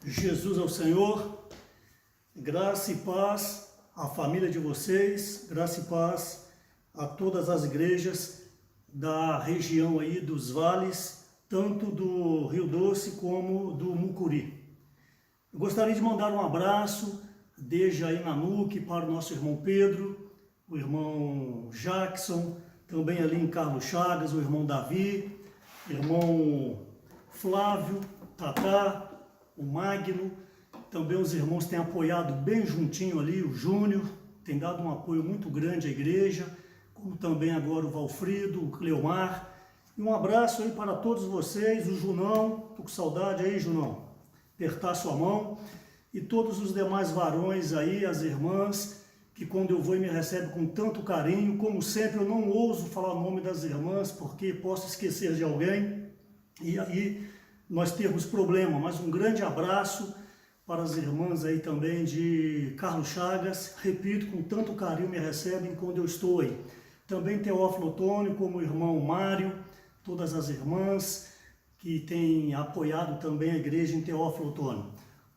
Jesus é o Senhor, graça e paz à família de vocês, graça e paz a todas as igrejas da região aí dos vales, tanto do Rio Doce como do Mucuri. Eu gostaria de mandar um abraço desde aí Nanuque para o nosso irmão Pedro, o irmão Jackson, também ali em Carlos Chagas, o irmão Davi, irmão Flávio, Tatá, o Magno, também os irmãos têm apoiado bem juntinho ali, o Júnior, tem dado um apoio muito grande à igreja, como também agora o Valfrido, o Cleomar. E um abraço aí para todos vocês, o Junão, tô com saudade aí, Junão, apertar sua mão, e todos os demais varões aí, as irmãs, que quando eu vou e me recebem com tanto carinho, como sempre eu não ouso falar o nome das irmãs, porque posso esquecer de alguém, e aí nós temos problema, mas um grande abraço para as irmãs aí também de Carlos Chagas, repito, com tanto carinho me recebem quando eu estou aí. Também Teófilo Otônio, como o irmão Mário, todas as irmãs que têm apoiado também a igreja em Teófilo Otônio.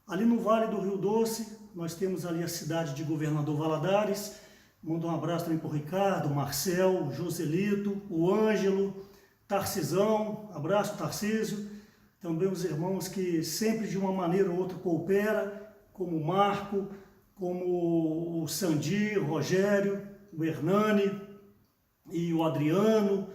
Ali no Vale do Rio Doce, nós temos ali a cidade de Governador Valadares, mando um abraço também para o Ricardo, o Marcel, o Joselito, o Ângelo, Tarcisão, abraço Tarcísio, também os irmãos que sempre de uma maneira ou outra cooperam, como o Marco, como o Sandi, o Rogério, o Hernani e o Adriano,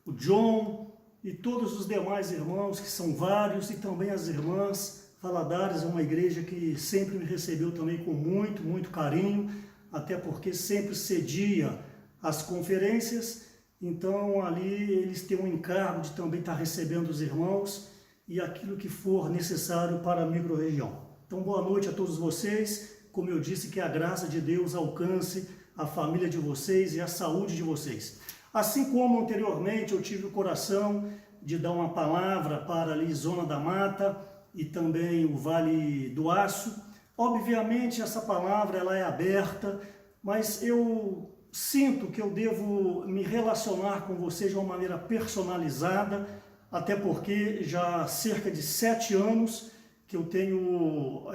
o John e todos os demais irmãos, que são vários, e também as irmãs. Valadares é uma igreja que sempre me recebeu também com muito carinho, até porque sempre cedia as conferências, então ali eles têm um encargo de também estar recebendo os irmãos e aquilo que for necessário para a microrregião. Então boa noite a todos vocês, como eu disse, que a graça de Deus alcance a família de vocês e a saúde de vocês. Assim como anteriormente eu tive o coração de dar uma palavra para ali Zona da Mata e também o Vale do Aço, obviamente essa palavra ela é aberta, mas eu sinto que eu devo me relacionar com vocês de uma maneira personalizada, até porque já há cerca de 7 anos que eu tenho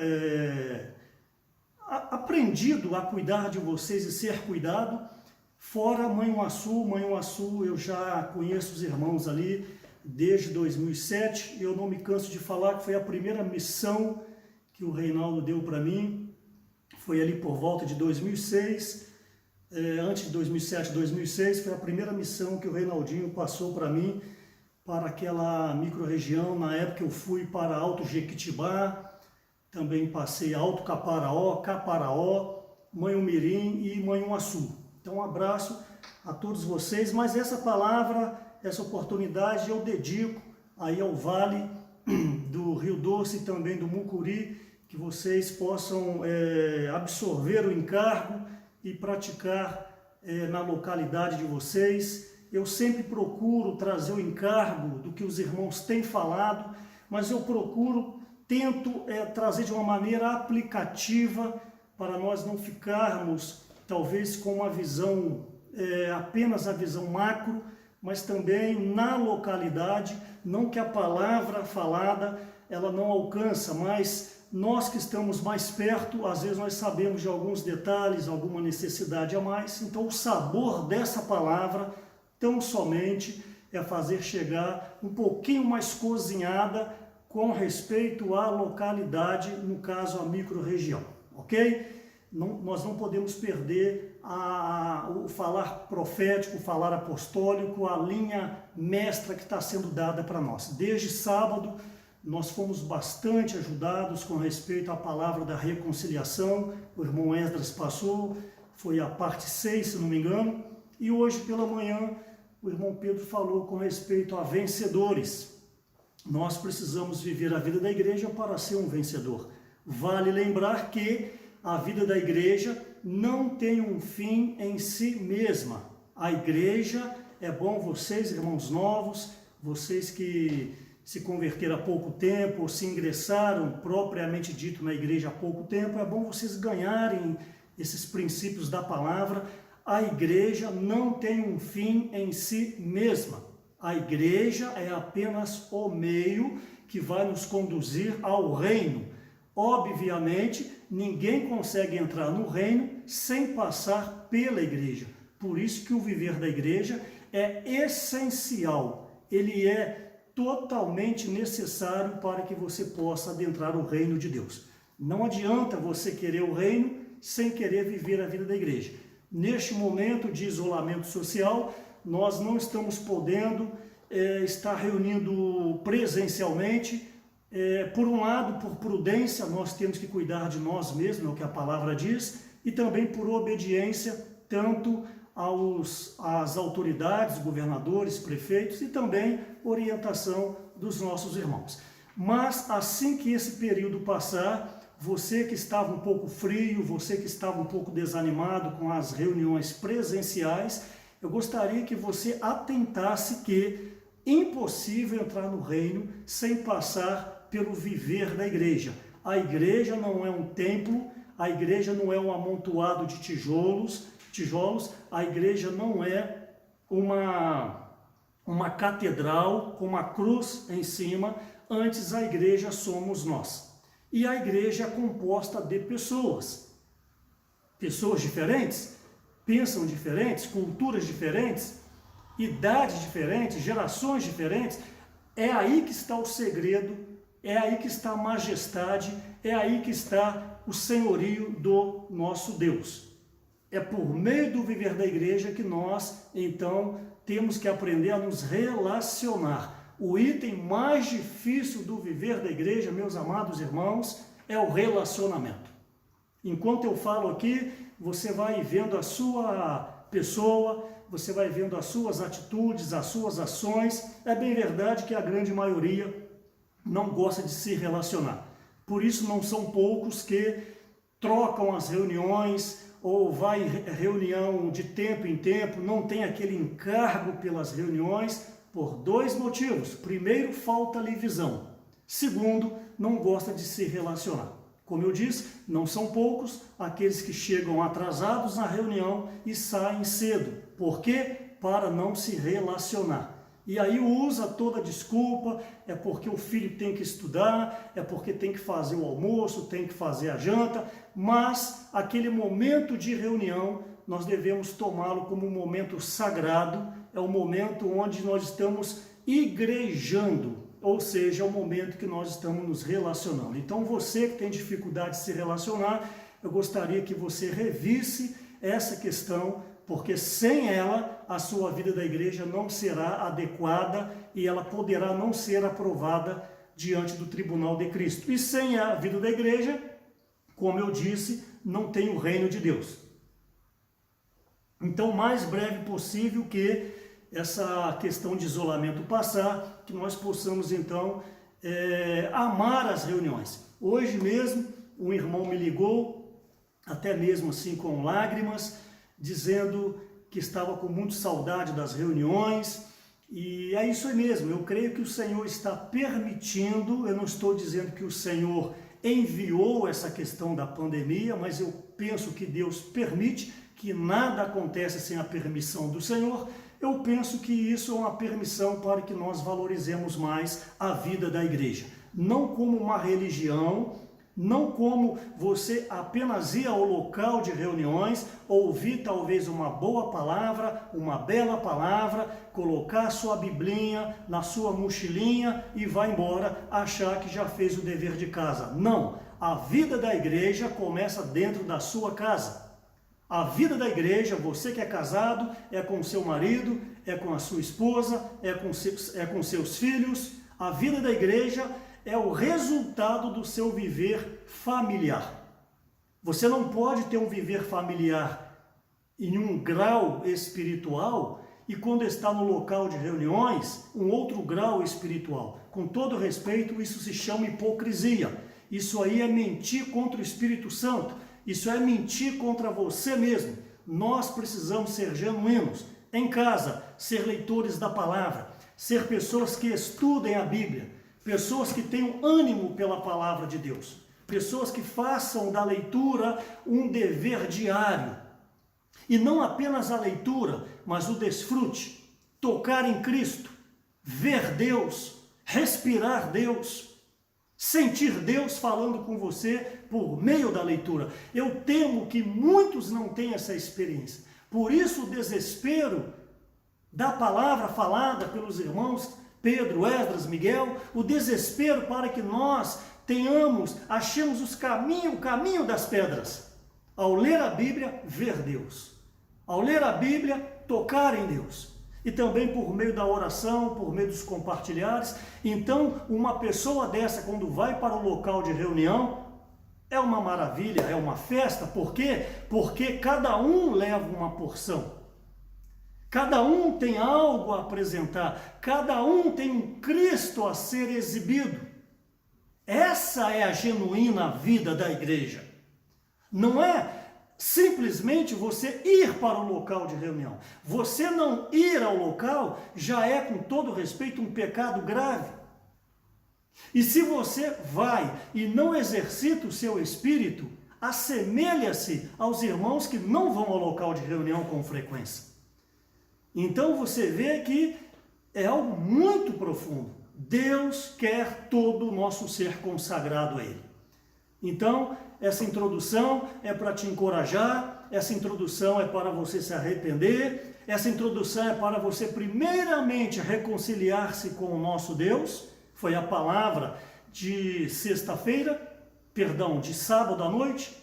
aprendido a cuidar de vocês e ser cuidado. Fora Manhuaçu eu já conheço os irmãos ali desde 2007, e eu não me canso de falar que foi a primeira missão que o Reinaldo deu para mim, foi ali por volta de 2006, antes de 2007, 2006, foi a primeira missão que o Reinaldinho passou para mim, para aquela microrregião. Na época eu fui para Alto Jequitibá, também passei Alto Caparaó, Manhumirim e Manhuaçu. Então um abraço a todos vocês, mas essa palavra, essa oportunidade eu dedico aí ao Vale do Rio Doce e também do Mucuri, que vocês possam absorver o encargo e praticar na localidade de vocês. Eu sempre procuro trazer o encargo do que os irmãos têm falado, mas eu tento trazer de uma maneira aplicativa para nós não ficarmos talvez com uma visão, apenas a visão macro, mas também na localidade, não que a palavra falada ela não alcança, mas nós que estamos mais perto, às vezes nós sabemos de alguns detalhes, alguma necessidade a mais, então o sabor dessa palavra tão somente é fazer chegar um pouquinho mais cozinhada com respeito à localidade, no caso a microrregião, ok? Nós não podemos perder o falar profético, o falar apostólico, a linha mestra que está sendo dada para nós. Desde sábado nós fomos bastante ajudados com respeito à palavra da reconciliação, o irmão Esdras passou, foi a parte 6, se não me engano, e hoje pela manhã o irmão Pedro falou com respeito a vencedores. Nós precisamos viver a vida da igreja para ser um vencedor. Vale lembrar que a vida da igreja não tem um fim em si mesma. A igreja, é bom vocês, irmãos novos, vocês que se converteram há pouco tempo, ou se ingressaram propriamente dito na igreja há pouco tempo, é bom vocês ganharem esses princípios da palavra. A igreja não tem um fim em si mesma. A igreja é apenas o meio que vai nos conduzir ao reino. Obviamente, ninguém consegue entrar no reino sem passar pela igreja. Por isso que o viver da igreja é essencial, ele é totalmente necessário para que você possa adentrar o reino de Deus. Não adianta você querer o reino sem querer viver a vida da igreja. Neste momento de isolamento social, nós não estamos podendo estar reunindo presencialmente. Por um lado, por prudência, nós temos que cuidar de nós mesmos, é o que a palavra diz, e também por obediência, tanto às autoridades, governadores, prefeitos e também orientação dos nossos irmãos. Mas assim que esse período passar, você que estava um pouco frio, você que estava um pouco desanimado com as reuniões presenciais, eu gostaria que você atentasse que é impossível entrar no reino sem passar pelo viver da igreja. A igreja não é um templo, a igreja não é um amontoado de tijolos, a igreja não é uma catedral com uma cruz em cima, antes a igreja somos nós. E a igreja é composta de pessoas diferentes, pensam diferentes, culturas diferentes, idades diferentes, gerações diferentes. É aí que está o segredo, é aí que está a majestade, é aí que está o senhorio do nosso Deus. É por meio do viver da igreja que nós, então, temos que aprender a nos relacionar. O item mais difícil do viver da igreja, meus amados irmãos, é o relacionamento. Enquanto eu falo aqui, você vai vendo a sua pessoa, você vai vendo as suas atitudes, as suas ações. É bem verdade que a grande maioria não gosta de se relacionar. Por isso não são poucos que trocam as reuniões ou vai em reunião de tempo em tempo, não tem aquele encargo pelas reuniões, por dois motivos. Primeiro, falta-lhe visão. Segundo, não gosta de se relacionar. Como eu disse, não são poucos aqueles que chegam atrasados na reunião e saem cedo. Por quê? Para não se relacionar. E aí usa toda a desculpa, é porque o filho tem que estudar, é porque tem que fazer o almoço, tem que fazer a janta, mas aquele momento de reunião nós devemos tomá-lo como um momento sagrado, é o momento onde nós estamos igrejando, ou seja, é o momento que nós estamos nos relacionando. Então você que tem dificuldade de se relacionar, eu gostaria que você revisse essa questão, porque sem ela a sua vida da igreja não será adequada e ela poderá não ser aprovada diante do tribunal de Cristo. E sem a vida da igreja, como eu disse, não tem o reino de Deus. Então, o mais breve possível que essa questão de isolamento passar, que nós possamos então amar as reuniões. Hoje mesmo um irmão me ligou, até mesmo assim com lágrimas, dizendo que estava com muita saudade das reuniões, e é isso aí mesmo. Eu creio que o Senhor está permitindo, eu não estou dizendo que o Senhor enviou essa questão da pandemia, mas eu penso que Deus permite, que nada acontece sem a permissão do Senhor. Eu penso que isso é uma permissão para que nós valorizemos mais a vida da igreja. Não como uma religião, não como você apenas ir ao local de reuniões, ouvir talvez uma boa palavra, uma bela palavra, colocar sua biblinha na sua mochilinha e vai embora achar que já fez o dever de casa. Não, a vida da igreja começa dentro da sua casa. A vida da igreja, você que é casado, é com seu marido, é com a sua esposa, é com seus filhos. A vida da igreja é o resultado do seu viver familiar. Você não pode ter um viver familiar em um grau espiritual e quando está no local de reuniões, um outro grau espiritual. Com todo respeito, isso se chama hipocrisia. Isso aí é mentir contra o Espírito Santo. Isso é mentir contra você mesmo. Nós precisamos ser genuínos em casa, ser leitores da palavra, ser pessoas que estudem a Bíblia, pessoas que tenham ânimo pela palavra de Deus, pessoas que façam da leitura um dever diário. E não apenas a leitura, mas o desfrute, tocar em Cristo, ver Deus, respirar Deus, sentir Deus falando com você por meio da leitura. Eu temo que muitos não tenham essa experiência. Por isso o desespero da palavra falada pelos irmãos Pedro, Esdras, Miguel, o desespero para que nós achemos o caminho das pedras. Ao ler a Bíblia, ver Deus. Ao ler a Bíblia, tocar em Deus. E também por meio da oração, por meio dos compartilhares. Então, uma pessoa dessa, quando vai para o local de reunião, é uma maravilha, é uma festa. Por quê? Porque cada um leva uma porção. Cada um tem algo a apresentar. Cada um tem um Cristo a ser exibido. Essa é a genuína vida da igreja. Não é simplesmente você ir para o local de reunião. Você não ir ao local já é, com todo respeito, um pecado grave. E se você vai e não exercita o seu espírito, assemelha-se aos irmãos que não vão ao local de reunião com frequência. Então você vê que é algo muito profundo. Deus quer todo o nosso ser consagrado a Ele. Então, essa introdução é para te encorajar, essa introdução é para você se arrepender, essa introdução é para você primeiramente reconciliar-se com o nosso Deus. Foi a palavra de de sábado à noite.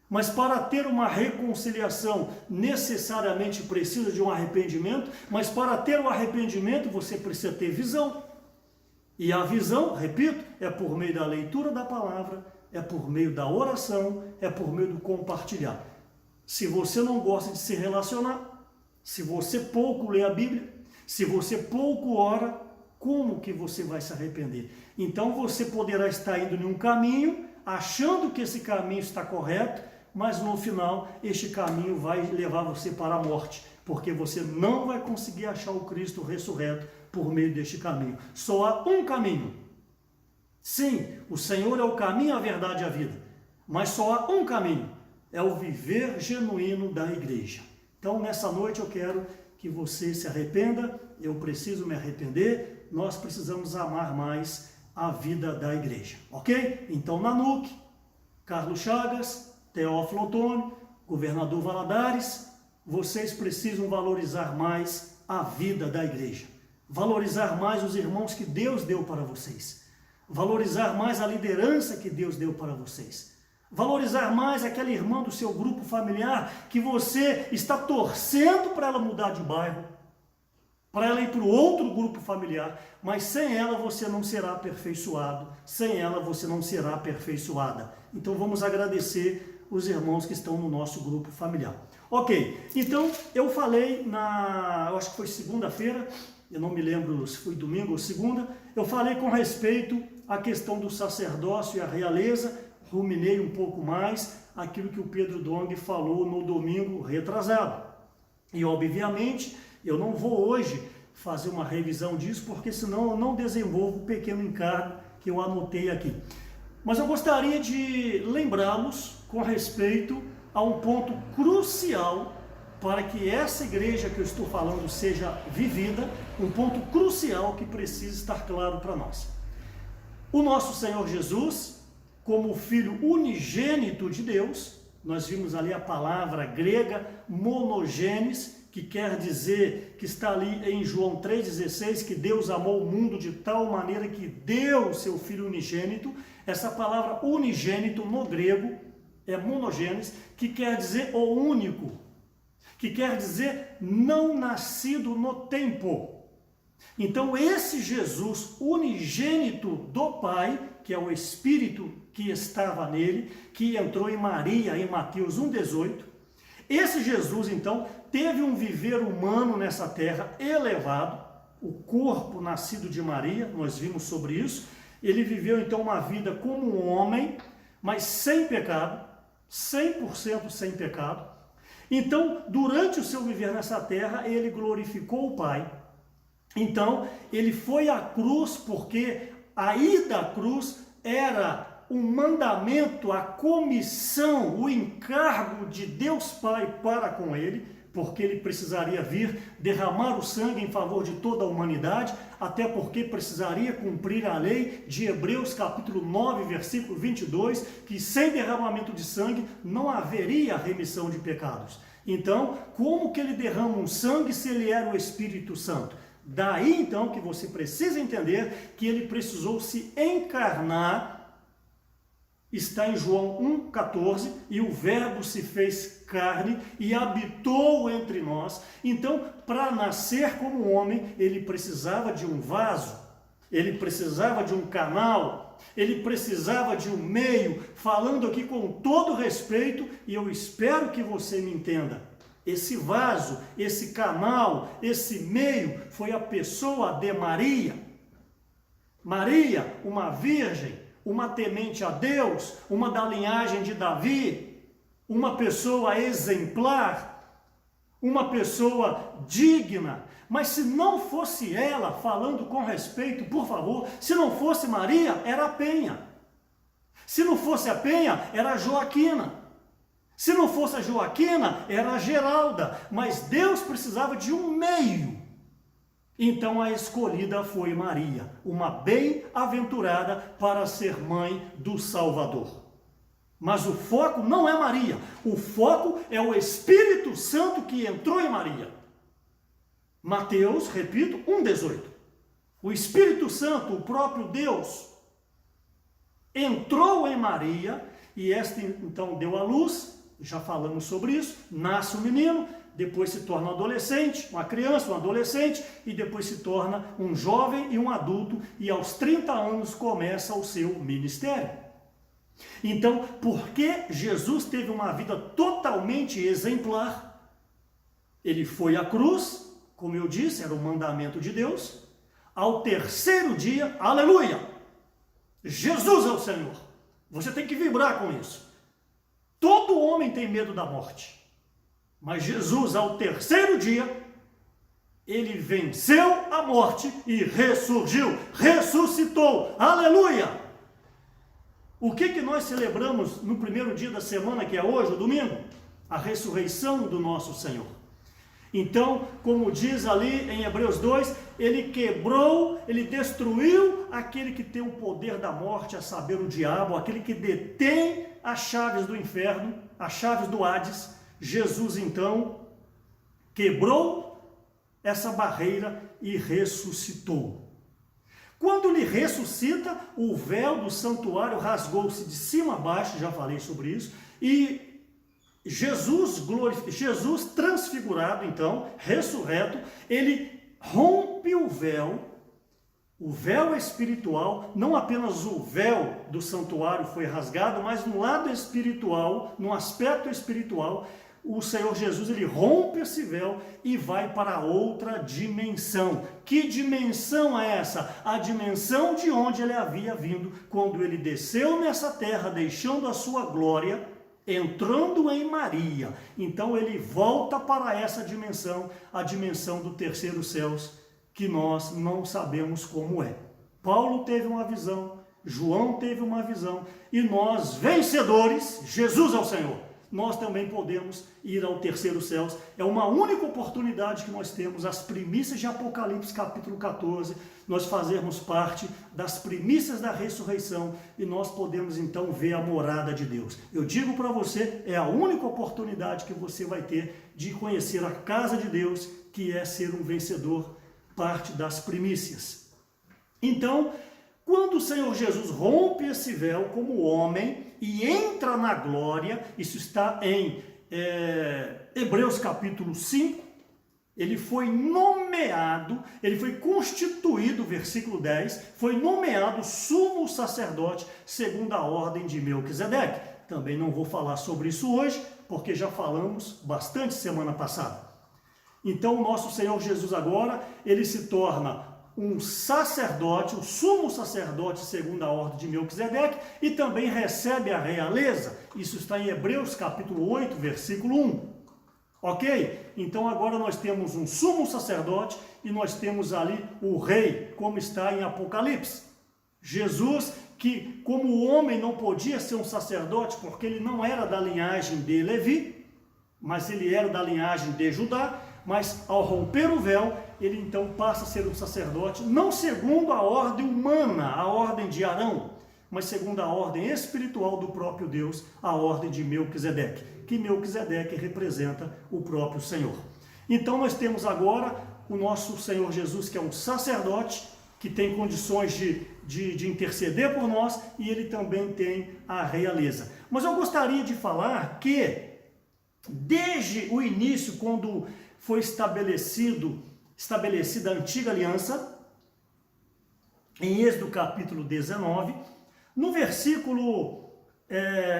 Mas para ter uma reconciliação, necessariamente precisa de um arrependimento, mas para ter o arrependimento você precisa ter visão. E a visão, repito, é por meio da leitura da palavra, é por meio da oração, é por meio do compartilhar. Se você não gosta de se relacionar, se você pouco lê a Bíblia, se você pouco ora, como que você vai se arrepender? Então você poderá estar indo em um caminho, achando que esse caminho está correto, mas no final este caminho vai levar você para a morte, porque você não vai conseguir achar o Cristo ressurreto por meio deste caminho. Só há um caminho. Sim, o Senhor é o caminho, a verdade e a vida, mas só há um caminho, é o viver genuíno da igreja. Então nessa noite eu quero que você se arrependa, eu preciso me arrepender, nós precisamos amar mais a vida da igreja, ok? Então Nanuque, Carlos Chagas, Teófilo Otônio, Governador Valadares, vocês precisam valorizar mais a vida da igreja, valorizar mais os irmãos que Deus deu para vocês, valorizar mais a liderança que Deus deu para vocês, valorizar mais aquela irmã do seu grupo familiar que você está torcendo para ela mudar de bairro, para ela ir para o outro grupo familiar, mas sem ela você não será aperfeiçoado, sem ela você não será aperfeiçoada. Então vamos agradecer os irmãos que estão no nosso grupo familiar. Ok, então eu falei eu acho que foi segunda-feira, eu não me lembro se foi domingo ou segunda, eu falei com respeito à questão do sacerdócio e a realeza, ruminei um pouco mais aquilo que o Pedro Dong falou no domingo retrasado. E obviamente eu não vou hoje fazer uma revisão disso, porque senão eu não desenvolvo o pequeno encargo que eu anotei aqui. Mas eu gostaria de lembrá-los com respeito a um ponto crucial para que essa igreja que eu estou falando seja vivida, um ponto crucial que precisa estar claro para nós. O nosso Senhor Jesus, como Filho unigênito de Deus, nós vimos ali a palavra grega monogenes, que quer dizer, que está ali em João 3,16, que Deus amou o mundo de tal maneira que deu o seu Filho unigênito. Essa palavra unigênito no grego é monogenes, que quer dizer o único, que quer dizer não nascido no tempo. Então esse Jesus unigênito do Pai, que é o Espírito que estava nele, que entrou em Maria em Mateus 1,18, esse Jesus então teve um viver humano nessa terra elevado, o corpo nascido de Maria, nós vimos sobre isso. Ele viveu então uma vida como um homem, mas sem pecado, 100% sem pecado. Então, durante o seu viver nessa terra, ele glorificou o Pai. Então, ele foi à cruz, porque a ida à cruz era o mandamento, a comissão, o encargo de Deus Pai para com ele, porque ele precisaria vir derramar o sangue em favor de toda a humanidade, até porque precisaria cumprir a lei de Hebreus capítulo 9, versículo 22, que sem derramamento de sangue não haveria remissão de pecados. Então, como que ele derrama um sangue se ele era o Espírito Santo? Daí então que você precisa entender que ele precisou se encarnar. Está em João 1,14, e o verbo se fez carne e habitou entre nós. Então, para nascer como homem, ele precisava de um vaso, ele precisava de um canal, ele precisava de um meio, falando aqui com todo respeito, e eu espero que você me entenda. Esse vaso, esse canal, esse meio, foi a pessoa de Maria. Maria, uma virgem, uma temente a Deus, uma da linhagem de Davi, uma pessoa exemplar, uma pessoa digna. Mas se não fosse ela, falando com respeito, por favor, se não fosse Maria, era a Penha. Se não fosse a Penha, era a Joaquina. Se não fosse a Joaquina, era a Geralda. Mas Deus precisava de um meio. Então a escolhida foi Maria, uma bem-aventurada para ser mãe do Salvador. Mas o foco não é Maria, o foco é o Espírito Santo que entrou em Maria. Mateus, repito, 1,18. O Espírito Santo, o próprio Deus, entrou em Maria e esta então deu à luz, já falamos sobre isso, nasce o menino, depois se torna um adolescente, uma criança, um adolescente, e depois se torna um jovem e um adulto, e aos 30 anos começa o seu ministério. Então, porque Jesus teve uma vida totalmente exemplar? Ele foi à cruz, como eu disse, era o mandamento de Deus. Ao terceiro dia, aleluia! Jesus é o Senhor. Você tem que vibrar com isso. Todo homem tem medo da morte. Mas Jesus, ao terceiro dia, ele venceu a morte e ressurgiu, ressuscitou. Aleluia! O que nós celebramos no primeiro dia da semana, que é hoje, o domingo? A ressurreição do nosso Senhor. Então, como diz ali em Hebreus 2, ele quebrou, ele destruiu aquele que tem o poder da morte, a saber, o diabo, aquele que detém as chaves do inferno, as chaves do Hades. Jesus, então, quebrou essa barreira e ressuscitou. Quando ele ressuscita, o véu do santuário rasgou-se de cima a baixo, já falei sobre isso, e Jesus transfigurado, então, ressurreto, ele rompe o véu espiritual, não apenas o véu do santuário foi rasgado, mas no lado espiritual, no aspecto espiritual, o Senhor Jesus, ele rompe esse véu e vai para outra dimensão. Que dimensão é essa? A dimensão de onde ele havia vindo, quando ele desceu nessa terra, deixando a sua glória, entrando em Maria. Então ele volta para essa dimensão, a dimensão do terceiro céus, que nós não sabemos como é. Paulo teve uma visão, João teve uma visão, e nós, vencedores, Jesus é o Senhor, nós também podemos ir ao terceiro céu. É uma única oportunidade que nós temos, as primícias de Apocalipse capítulo 14, nós fazermos parte das primícias da ressurreição e nós podemos então ver a morada de Deus. Eu digo para você, é a única oportunidade que você vai ter de conhecer a casa de Deus, que é ser um vencedor, parte das primícias. Então, quando o Senhor Jesus rompe esse véu como homem e entra na glória, isso está em Hebreus capítulo 5, ele foi nomeado, ele foi constituído, versículo 10, foi nomeado sumo sacerdote segundo a ordem de Melquisedeque. Também não vou falar sobre isso hoje, porque já falamos bastante semana passada. Então o nosso Senhor Jesus agora, ele se torna um sacerdote, o sumo sacerdote segundo a ordem de Melquisedeque, e também recebe a realeza. Isso está em Hebreus capítulo 8, versículo 1. Ok? Então agora nós temos um sumo sacerdote e nós temos ali o rei, como está em Apocalipse. Jesus, que como o homem não podia ser um sacerdote, porque ele não era da linhagem de Levi, mas ele era da linhagem de Judá, mas ao romper o véu, ele então passa a ser um sacerdote, não segundo a ordem humana, a ordem de Arão, mas segundo a ordem espiritual do próprio Deus, a ordem de Melquisedeque, que Melquisedeque representa o próprio Senhor. Então nós temos agora o nosso Senhor Jesus, que é um sacerdote, que tem condições de interceder por nós, e ele também tem a realeza. Mas eu gostaria de falar que, desde o início, quando foi estabelecida a antiga aliança, em Êxodo capítulo 19, no versículo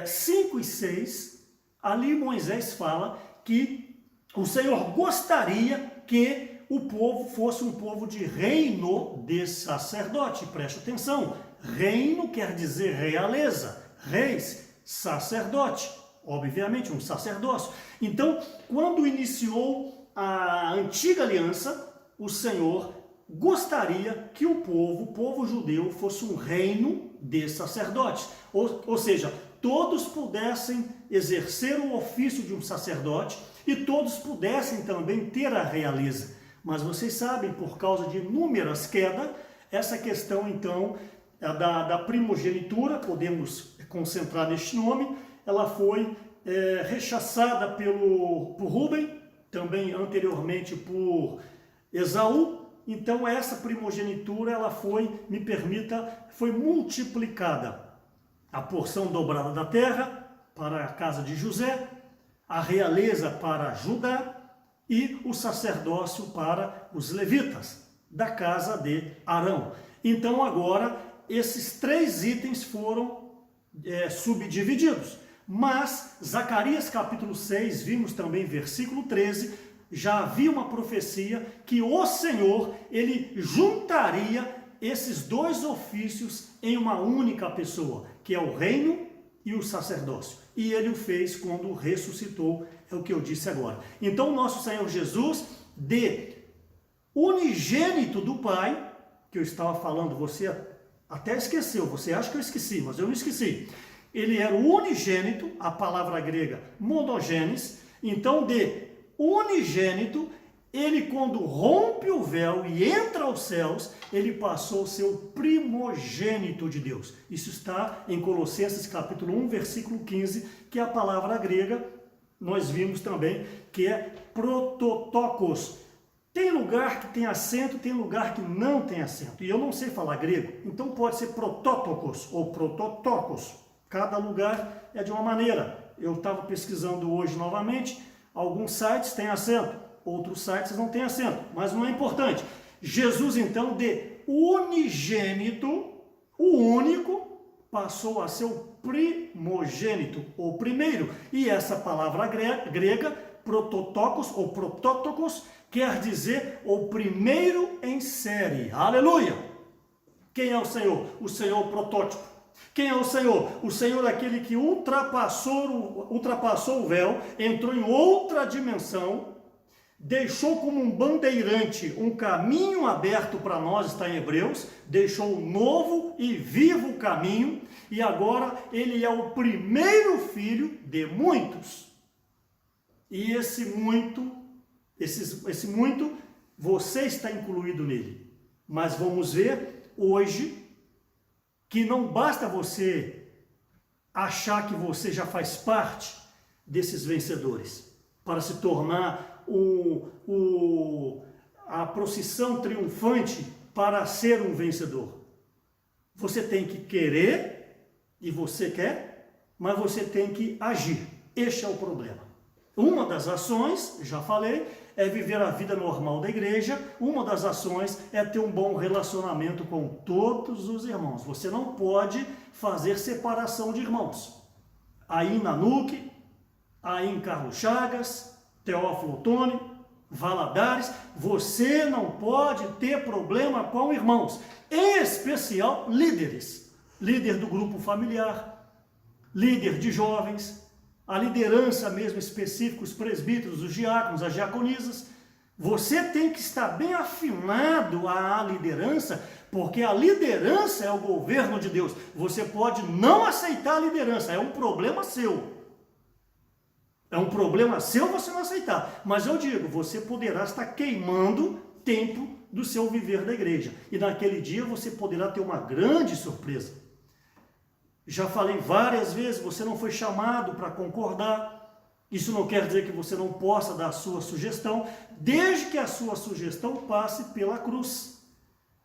5 e 6, ali Moisés fala que o Senhor gostaria que o povo fosse um povo de reino de sacerdote. Preste atenção, reino quer dizer realeza, reis, sacerdote, obviamente um sacerdócio. Então, quando iniciou a antiga aliança, o Senhor gostaria que o povo judeu, fosse um reino de sacerdotes, ou seja, todos pudessem exercer o ofício de um sacerdote e todos pudessem também ter a realeza. Mas vocês sabem, por causa de inúmeras quedas, essa questão então da primogenitura, podemos concentrar neste nome, ela foi rechaçada por Rúben, também anteriormente por Esaú. Então essa primogenitura ela foi multiplicada. A porção dobrada da terra para a casa de José, a realeza para Judá, e o sacerdócio para os levitas, da casa de Arão. Então agora esses três itens foram subdivididos. Mas Zacarias capítulo 6, vimos também versículo 13, já havia uma profecia que o Senhor, ele juntaria esses dois ofícios em uma única pessoa, que é o reino e o sacerdócio. E ele o fez quando ressuscitou, é o que eu disse agora. Então, nosso Senhor Jesus, de unigênito do Pai, que eu estava falando, você até esqueceu, você acha que eu esqueci, mas eu não esqueci. Ele era o unigênito, a palavra grega monogenes. Então, de unigênito, ele quando rompe o véu e entra aos céus, ele passou a ser o primogênito de Deus. Isso está em Colossenses capítulo 1, versículo 15, que é a palavra grega, nós vimos também, que é prototokos. Tem lugar que tem acento, tem lugar que não tem acento. E eu não sei falar grego, então pode ser prototokos ou prototokos. Cada lugar é de uma maneira. Eu estava pesquisando hoje novamente, alguns sites têm acento, outros sites não têm acento, mas não é importante. Jesus, então, de unigênito, o único, passou a ser o primogênito, ou primeiro. E essa palavra grega, prototokos ou protótokos, quer dizer o primeiro em série. Aleluia! Quem é o Senhor? O Senhor protótipo. Quem é o Senhor? O Senhor é aquele que ultrapassou o véu, entrou em outra dimensão, deixou como um bandeirante um caminho aberto para nós, está em Hebreus, deixou um novo e vivo caminho, e agora ele é o primeiro filho de muitos. E esse muito, você está incluído nele. Mas vamos ver hoje que não basta você achar que você já faz parte desses vencedores, para se tornar a procissão triunfante para ser um vencedor. Você tem que querer, e você quer, mas você tem que agir. Este é o problema. Uma das ações, já falei, é viver a vida normal da igreja. Uma das ações é ter um bom relacionamento com todos os irmãos. Você não pode fazer separação de irmãos. Aí na NUC, aí em Carlos Chagas, Teófilo Otoni, Valadares, você não pode ter problema com irmãos, em especial líderes. Líder do grupo familiar, líder de jovens, a liderança mesmo específica, os presbíteros, os diáconos, as diaconisas. Você tem que estar bem afinado à liderança, porque a liderança é o governo de Deus. Você pode não aceitar a liderança, é um problema seu. É um problema seu você não aceitar. Mas eu digo, você poderá estar queimando tempo do seu viver da igreja. E naquele dia você poderá ter uma grande surpresa. Já falei várias vezes, você não foi chamado para concordar. Isso não quer dizer que você não possa dar a sua sugestão, desde que a sua sugestão passe pela cruz.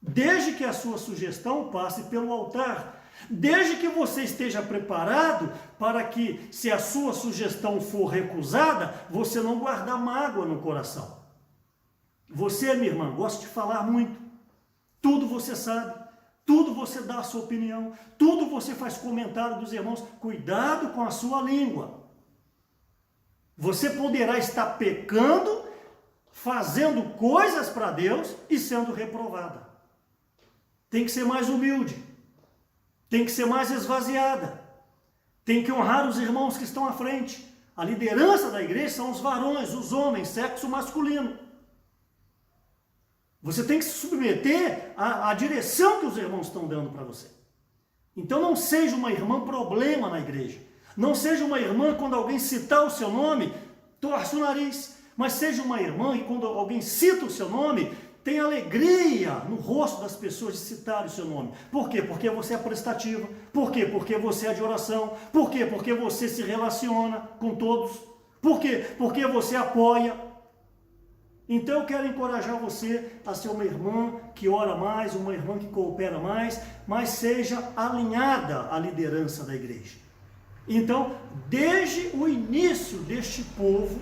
Desde que a sua sugestão passe pelo altar. Desde que você esteja preparado para que, se a sua sugestão for recusada, você não guardar mágoa no coração. Você, minha irmã, gosta de falar muito. Tudo você sabe. Tudo você dá a sua opinião. Tudo você faz comentário dos irmãos. Cuidado com a sua língua. Você poderá estar pecando, fazendo coisas para Deus e sendo reprovada. Tem que ser mais humilde. Tem que ser mais esvaziada. Tem que honrar os irmãos que estão à frente. A liderança da igreja são os varões, os homens, sexo masculino. Você tem que se submeter à direção que os irmãos estão dando para você. Então não seja uma irmã problema na igreja. Não seja uma irmã, quando alguém citar o seu nome, torce o nariz. Mas seja uma irmã e quando alguém cita o seu nome, tem alegria no rosto das pessoas de citar o seu nome. Por quê? Porque você é prestativa. Por quê? Porque você é de oração. Por quê? Porque você se relaciona com todos. Por quê? Porque você apoia. Então eu quero encorajar você a ser uma irmã que ora mais, uma irmã que coopera mais, mas seja alinhada à liderança da igreja. Então, desde o início deste povo,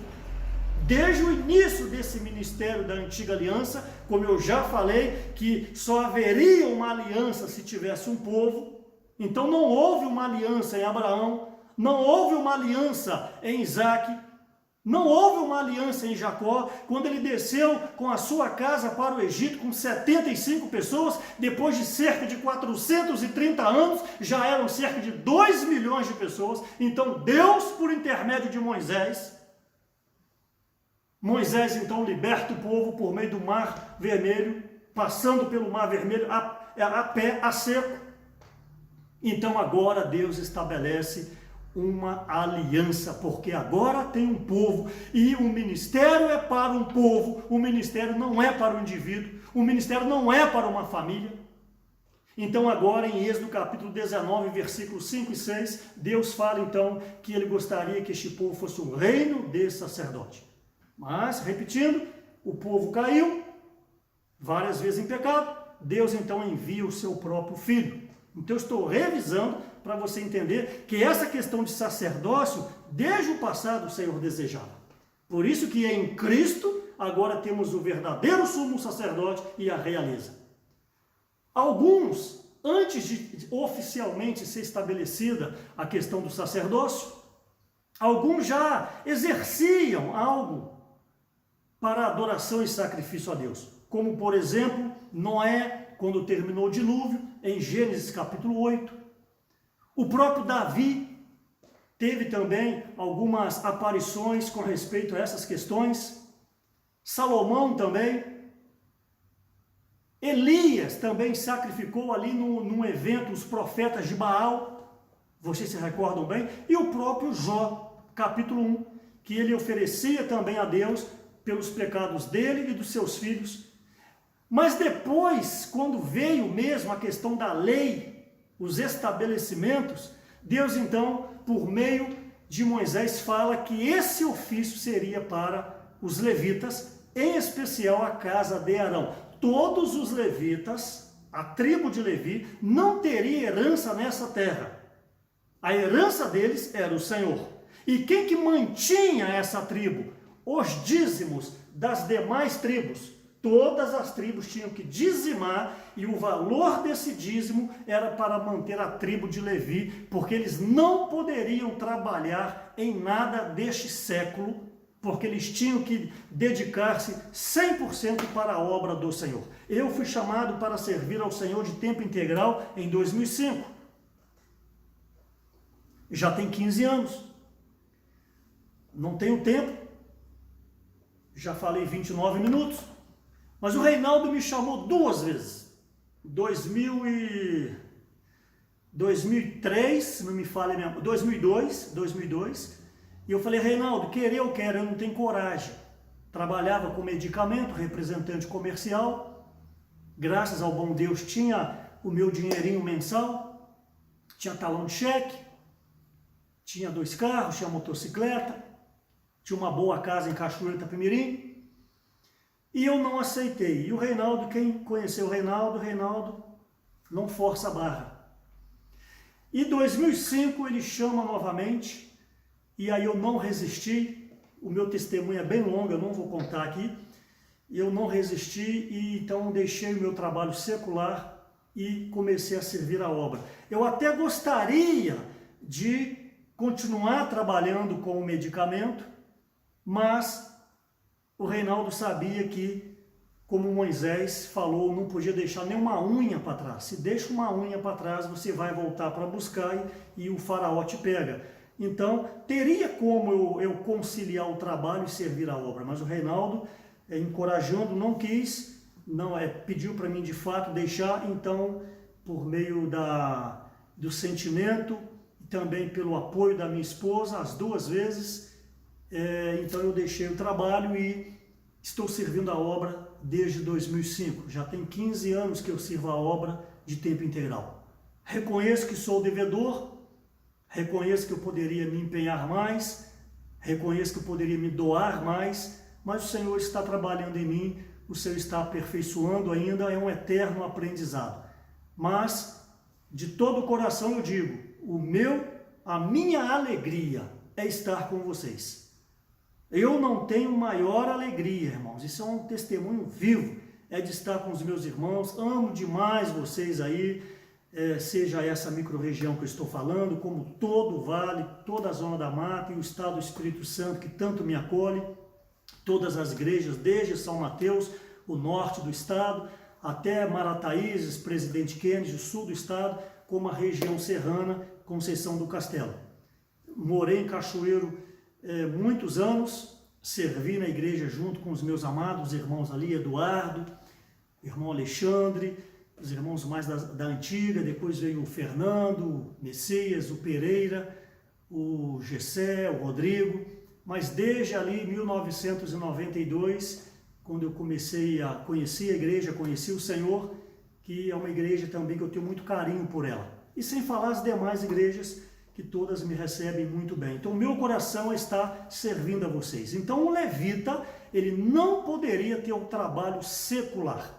desde o início desse ministério da antiga aliança, como eu já falei, que só haveria uma aliança se tivesse um povo. Então não houve uma aliança em Abraão, não houve uma aliança em Isaac, não houve uma aliança em Jacó, quando ele desceu com a sua casa para o Egito com 75 pessoas, depois de cerca de 430 anos, já eram cerca de 2 milhões de pessoas. Então Deus, por intermédio de Moisés então liberta o povo por meio do Mar Vermelho, passando pelo Mar Vermelho a pé, a seco. Então agora Deus estabelece uma aliança, porque agora tem um povo, e o ministério é para um povo, o ministério não é para um indivíduo, o ministério não é para uma família. Então agora em Êxodo capítulo 19, versículos 5 e 6, Deus fala então que ele gostaria que este povo fosse um reino de sacerdote. Mas, repetindo, o povo caiu, várias vezes em pecado, Deus então envia o seu próprio filho. Então eu estou revisando para você entender que essa questão de sacerdócio, desde o passado o Senhor desejava. Por isso que em Cristo, agora temos o verdadeiro sumo sacerdote e a realeza. Alguns, antes de oficialmente ser estabelecida a questão do sacerdócio, alguns já exerciam algo para adoração e sacrifício a Deus. Como, por exemplo, Noé, quando terminou o dilúvio, em Gênesis capítulo 8. O próprio Davi teve também algumas aparições com respeito a essas questões. Salomão também. Elias também sacrificou ali num evento os profetas de Baal. Vocês se recordam bem? E o próprio Jó, capítulo 1, que ele oferecia também a Deus pelos pecados dele e dos seus filhos. Mas depois, quando veio mesmo a questão da lei, os estabelecimentos, Deus então, por meio de Moisés, fala que esse ofício seria para os levitas, em especial a casa de Arão. Todos os levitas, a tribo de Levi, não teria herança nessa terra. A herança deles era o Senhor. E quem que mantinha essa tribo? Os dízimos das demais tribos. Todas as tribos tinham que dizimar, e o valor desse dízimo era para manter a tribo de Levi, porque eles não poderiam trabalhar em nada deste século, porque eles tinham que dedicar-se 100% para a obra do Senhor. Eu fui chamado para servir ao Senhor de tempo integral em 2005. Já tem 15 anos. Não tenho tempo. Já falei 29 minutos. Mas o Reinaldo me chamou 2 vezes. 2003, se não me falha, 2002, E eu falei, Reinaldo, querer eu quero, eu não tenho coragem. Trabalhava com medicamento, representante comercial, graças ao bom Deus tinha o meu dinheirinho mensal, tinha talão de cheque, tinha 2 carros, tinha motocicleta, tinha uma boa casa em Cachoeiro Itapemirim, e eu não aceitei. E o Reinaldo, quem conheceu o Reinaldo não força a barra. Em 2005 ele chama novamente, e aí eu não resisti. O meu testemunho é bem longo, eu não vou contar aqui. Eu não resisti e então deixei o meu trabalho secular e comecei a servir a obra. Eu até gostaria de continuar trabalhando com o medicamento, mas o Reinaldo sabia que, como Moisés falou, não podia deixar nenhuma unha para trás. Se deixa uma unha para trás, você vai voltar para buscar e o faraó te pega. Então, teria como eu conciliar o trabalho e servir a obra, mas o Reinaldo, encorajando, não quis, pediu para mim de fato deixar. Então, por meio do sentimento e também pelo apoio da minha esposa, as 2 vezes, então eu deixei o trabalho e estou servindo a obra desde 2005. Já tem 15 anos que eu sirvo a obra de tempo integral. Reconheço que sou devedor, reconheço que eu poderia me empenhar mais, reconheço que eu poderia me doar mais, mas o Senhor está trabalhando em mim, o Senhor está aperfeiçoando ainda, é um eterno aprendizado. Mas, de todo o coração eu digo, a minha alegria é estar com vocês. Eu não tenho maior alegria, irmãos, isso é um testemunho vivo, é de estar com os meus irmãos, amo demais vocês aí, seja essa micro-região que eu estou falando, como todo o Vale, toda a Zona da Mata e o Estado do Espírito Santo que tanto me acolhe, todas as igrejas, desde São Mateus, o norte do estado, até Marataízes, Presidente Kennedy, o sul do estado, como a região serrana, Conceição do Castelo. Morei em Cachoeiro muitos anos, servi na igreja junto com os meus amados irmãos ali, Eduardo, irmão Alexandre, os irmãos mais da antiga, depois veio o Fernando, o Messias, o Pereira, o Gessé, o Rodrigo, mas desde ali, 1992, quando eu comecei a conhecer a igreja, conheci o Senhor, que é uma igreja também que eu tenho muito carinho por ela. E sem falar as demais igrejas, que todas me recebem muito bem. Então, meu coração está servindo a vocês. Então, o levita, ele não poderia ter um trabalho secular.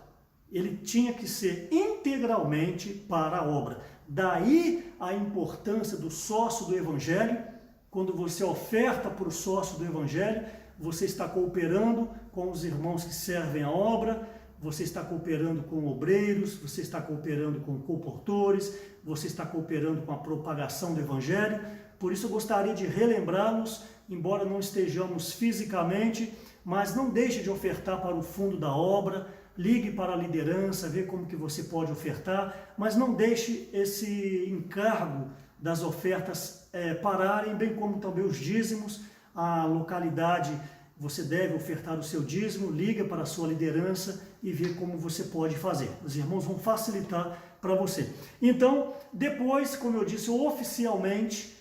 Ele tinha que ser integralmente para a obra. Daí a importância do sócio do Evangelho. Quando você oferta para o sócio do Evangelho, você está cooperando com os irmãos que servem a obra, você está cooperando com obreiros, você está cooperando com comportores, você está cooperando com a propagação do Evangelho. Por isso eu gostaria de relembrá-los, embora não estejamos fisicamente, mas não deixe de ofertar para o fundo da obra, ligue para a liderança, vê como que você pode ofertar, mas não deixe esse encargo das ofertas pararem, bem como também os dízimos. A localidade, você deve ofertar o seu dízimo, liga para a sua liderança e vê como você pode fazer. Os irmãos vão facilitar para você. Então, depois, como eu disse, oficialmente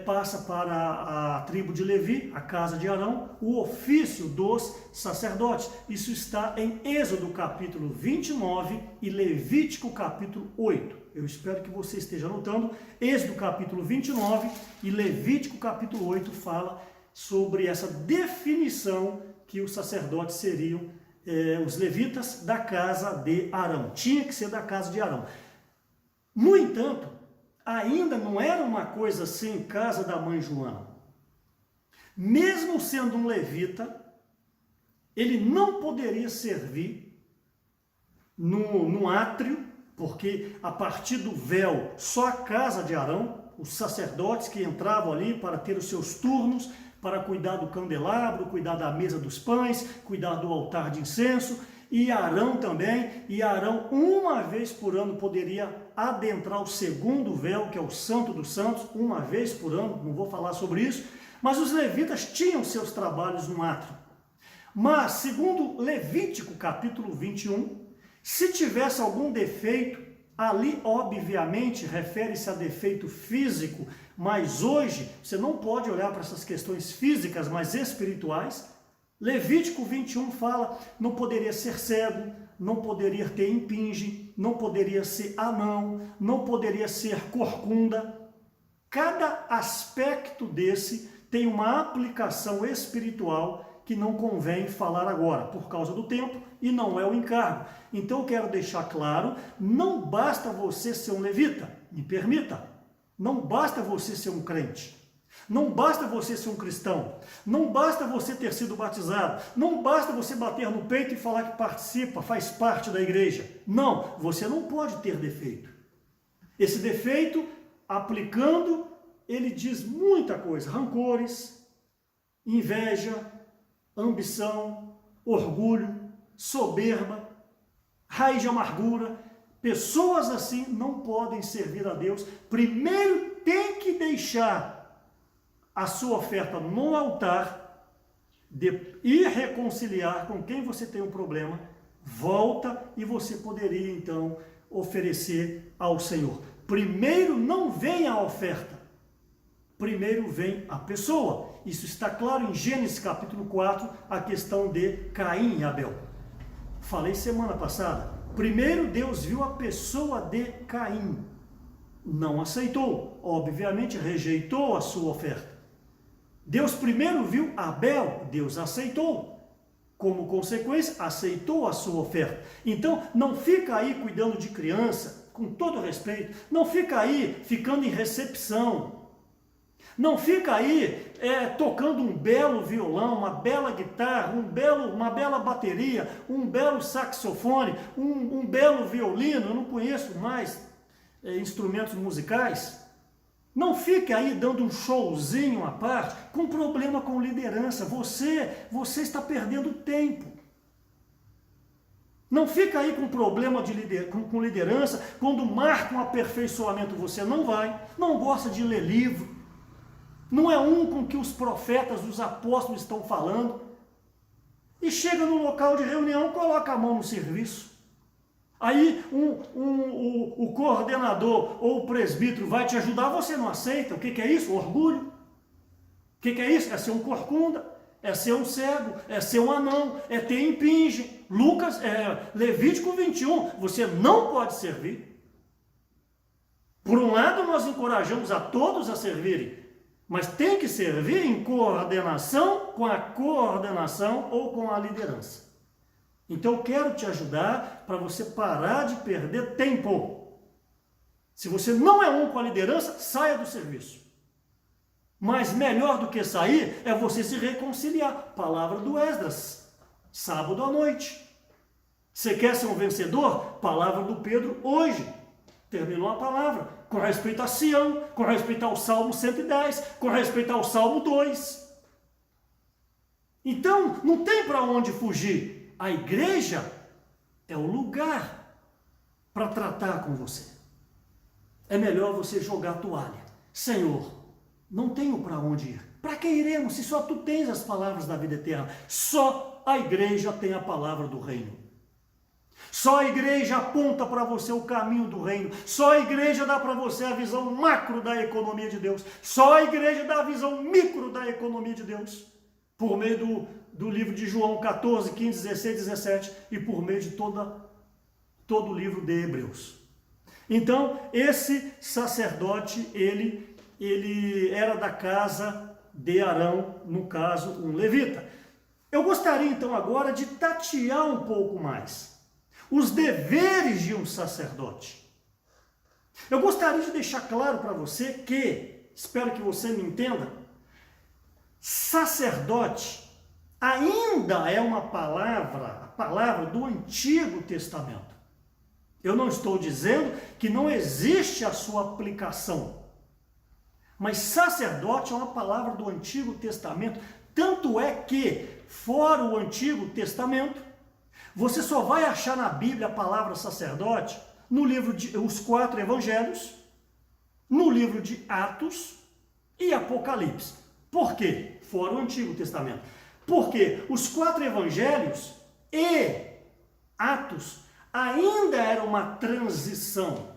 passa para a tribo de Levi, a casa de Arão, o ofício dos sacerdotes. Isso está em Êxodo capítulo 29 e Levítico capítulo 8. Eu espero que você esteja anotando. Êxodo capítulo 29 e Levítico capítulo 8 fala sobre essa definição que os sacerdotes seriam os levitas da casa de Arão. Tinha que ser da casa de Arão. No entanto, ainda não era uma coisa assim, casa da mãe Joana. Mesmo sendo um levita, ele não poderia servir no átrio, porque a partir do véu, só a casa de Arão, os sacerdotes que entravam ali para ter os seus turnos, para cuidar do candelabro, cuidar da mesa dos pães, cuidar do altar de incenso, e Arão também, e Arão uma vez por ano poderia adentrar o segundo véu, que é o Santo dos Santos, uma vez por ano, não vou falar sobre isso, mas os levitas tinham seus trabalhos no átrio. Mas, segundo Levítico capítulo 21, se tivesse algum defeito, ali obviamente refere-se a defeito físico, Mas hoje, você não pode olhar para essas questões físicas, mas espirituais. Levítico 21 fala, não poderia ser cego, não poderia ter impinge, não poderia ser anão, não poderia ser corcunda. Cada aspecto desse tem uma aplicação espiritual que não convém falar agora, por causa do tempo, e não é o encargo. Então eu quero deixar claro, não basta você ser um levita, me permita, não basta você ser um crente, não basta você ser um cristão, não basta você ter sido batizado, não basta você bater no peito e falar que participa, faz parte da igreja. Não, você não pode ter defeito. Esse defeito, aplicando, ele diz muita coisa, rancores, inveja, ambição, orgulho, soberba, raiz de amargura. Pessoas assim não podem servir a Deus. Primeiro tem que deixar a sua oferta no altar e reconciliar com quem você tem um problema. Volta e você poderia então oferecer ao Senhor. Primeiro não vem a oferta, primeiro vem a pessoa. Isso está claro em Gênesis capítulo 4, a questão de Caim e Abel. Falei semana passada, primeiro Deus viu a pessoa de Caim, não aceitou, obviamente rejeitou a sua oferta. Deus primeiro viu Abel, Deus aceitou. Como consequência, aceitou a sua oferta. Então, não fica aí cuidando de criança, com todo respeito, não fica aí ficando em recepção, não fica aí tocando um belo violão, uma bela guitarra, uma bela bateria, um belo saxofone, um belo violino. Eu não conheço mais instrumentos musicais. Não fique aí dando um showzinho à parte, com problema com liderança. Você está perdendo tempo. Não fica aí com problema com liderança, quando marca um aperfeiçoamento você não vai, não gosta de ler livro, não é um com que os profetas, os apóstolos estão falando, e chega no local de reunião, coloca a mão no serviço. Aí o coordenador ou o presbítero vai te ajudar, você não aceita. O que é isso? Orgulho. O que é isso? É ser um corcunda, é ser um cego, é ser um anão, é ter impinge. Levítico 21, você não pode servir. Por um lado, nós encorajamos a todos a servirem, mas tem que servir em coordenação com a coordenação ou com a liderança. Então eu quero te ajudar para você parar de perder tempo. Se você não é um com a liderança, saia do serviço. Mas melhor do que sair é você se reconciliar. Palavra do Esdras, sábado à noite. Você quer ser um vencedor? Palavra do Pedro hoje. Terminou a palavra. Com respeito a Sião, com respeito ao Salmo 110, com respeito ao Salmo 2. Então, não tem para onde fugir. A igreja é o lugar para tratar com você. É melhor você jogar a toalha. Senhor, não tenho para onde ir. Para que iremos se só tu tens as palavras da vida eterna? Só a igreja tem a palavra do reino. Só a igreja aponta para você o caminho do reino. Só a igreja dá para você a visão macro da economia de Deus. Só a igreja dá a visão micro da economia de Deus. Por meio do livro de João 14, 15, 16, 17 e por meio de todo o livro de Hebreus. Então, esse sacerdote, ele era da casa de Arão, no caso, um levita. Eu gostaria então agora de tatear um pouco mais os deveres de um sacerdote. Eu gostaria de deixar claro para você que, espero que você me entenda, sacerdote ainda é uma palavra, a palavra do Antigo Testamento. Eu não estou dizendo que não existe a sua aplicação, mas sacerdote é uma palavra do Antigo Testamento, tanto é que, fora o Antigo Testamento, você só vai achar na Bíblia a palavra sacerdote no livro de os 4 evangelhos, no livro de Atos e Apocalipse. Por quê? Fora o Antigo Testamento. Porque os 4 evangelhos e Atos ainda era uma transição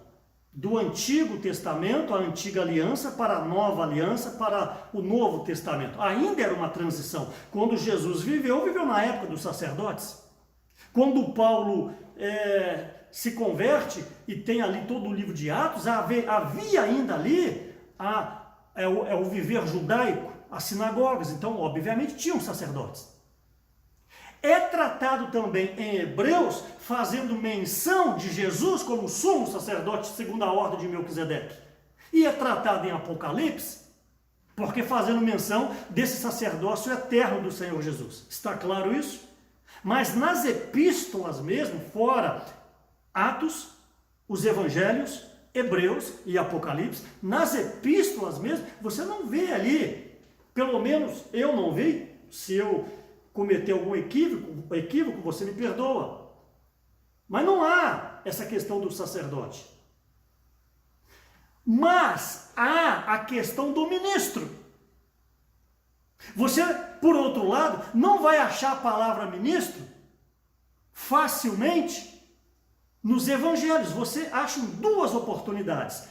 do Antigo Testamento, a Antiga Aliança, para a Nova Aliança, para o Novo Testamento. Ainda era uma transição. Quando Jesus viveu na época dos sacerdotes. Quando Paulo se converte e tem ali todo o livro de Atos, havia ainda ali o viver judaico, as sinagogas. Então, obviamente, tinham sacerdotes. É tratado também em Hebreus, fazendo menção de Jesus como sumo sacerdote segundo a ordem de Melquisedeque. E é tratado em Apocalipse, porque fazendo menção desse sacerdócio eterno do Senhor Jesus. Está claro isso? Mas nas epístolas mesmo, fora Atos, os Evangelhos, Hebreus e Apocalipse, nas epístolas mesmo, você não vê ali, pelo menos eu não vi, se eu cometer algum equívoco, você me perdoa. Mas não há essa questão do sacerdote. Mas há a questão do ministro. Você, por outro lado, não vai achar a palavra ministro facilmente nos evangelhos. Você acha em duas oportunidades.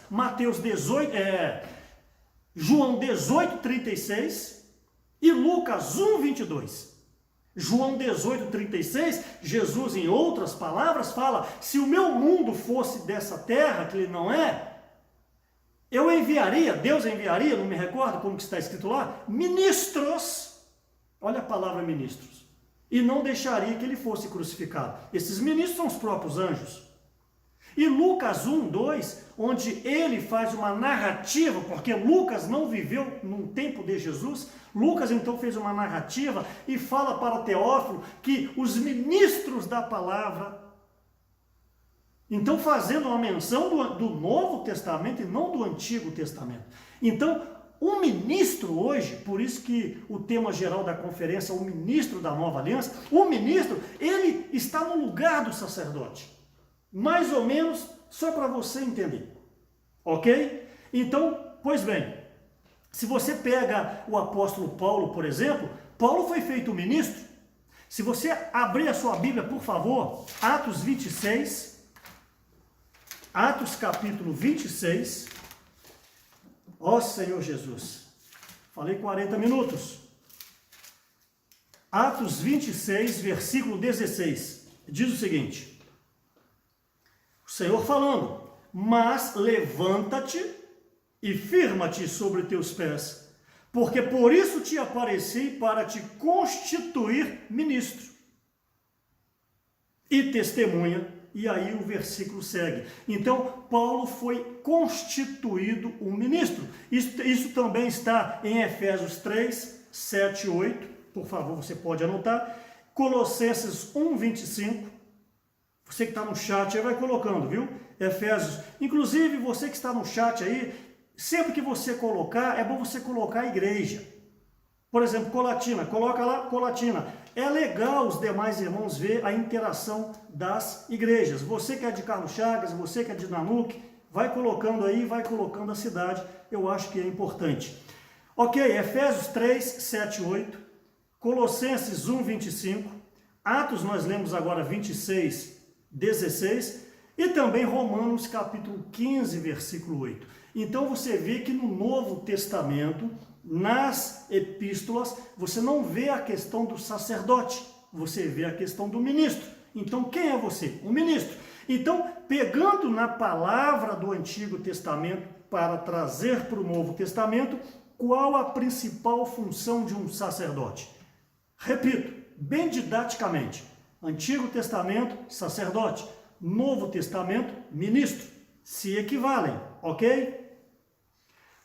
João 18:36 e Lucas 1:22. João 18:36, Jesus, em outras palavras, fala: se o meu mundo fosse dessa terra, que ele não é, Deus enviaria, não me recordo como que está escrito lá, ministros, olha a palavra ministros, e não deixaria que ele fosse crucificado. Esses ministros são os próprios anjos. E Lucas 1:2, onde ele faz uma narrativa, porque Lucas não viveu num tempo de Jesus, Lucas então fez uma narrativa e fala para Teófilo que os ministros da palavra, então fazendo uma menção do Novo Testamento e não do Antigo Testamento. Então, o ministro hoje, por isso que o tema geral da conferência é o ministro da Nova Aliança, o ministro, ele está no lugar do sacerdote. Mais ou menos, só para você entender, ok? Então, pois bem, se você pega o apóstolo Paulo, por exemplo, Paulo foi feito ministro. Se você abrir a sua Bíblia, por favor, Atos 26, Atos capítulo 26, ó Senhor Jesus, falei 40 minutos, Atos 26, versículo 16, diz o seguinte: o Senhor falando, mas levanta-te e firma-te sobre teus pés, porque por isso te apareci para te constituir ministro e testemunha. E aí o versículo segue. Então, Paulo foi constituído um ministro. Isso também está em Efésios 3, 7 e 8. Por favor, você pode anotar. Colossenses 1, 25. Você que está no chat aí vai colocando, viu? Efésios. Inclusive, você que está no chat aí, sempre que você colocar, é bom você colocar a igreja. Por exemplo, Colatina, coloca lá Colatina. É legal os demais irmãos ver a interação das igrejas. Você que é de Carlos Chagas, você que é de Nanuque, vai colocando aí, vai colocando a cidade. Eu acho que é importante. Ok, Efésios 3, 7 e 8. Colossenses 1, 25. Atos nós lemos agora 26, 16. E também Romanos capítulo 15, versículo 8. Então você vê que no Novo Testamento, nas epístolas, você não vê a questão do sacerdote, você vê a questão do ministro. Então quem é você? O ministro. Então, pegando na palavra do Antigo Testamento para trazer para o Novo Testamento, qual a principal função de um sacerdote? Repito, bem didaticamente, Antigo Testamento, sacerdote, Novo Testamento, ministro, se equivalem, ok?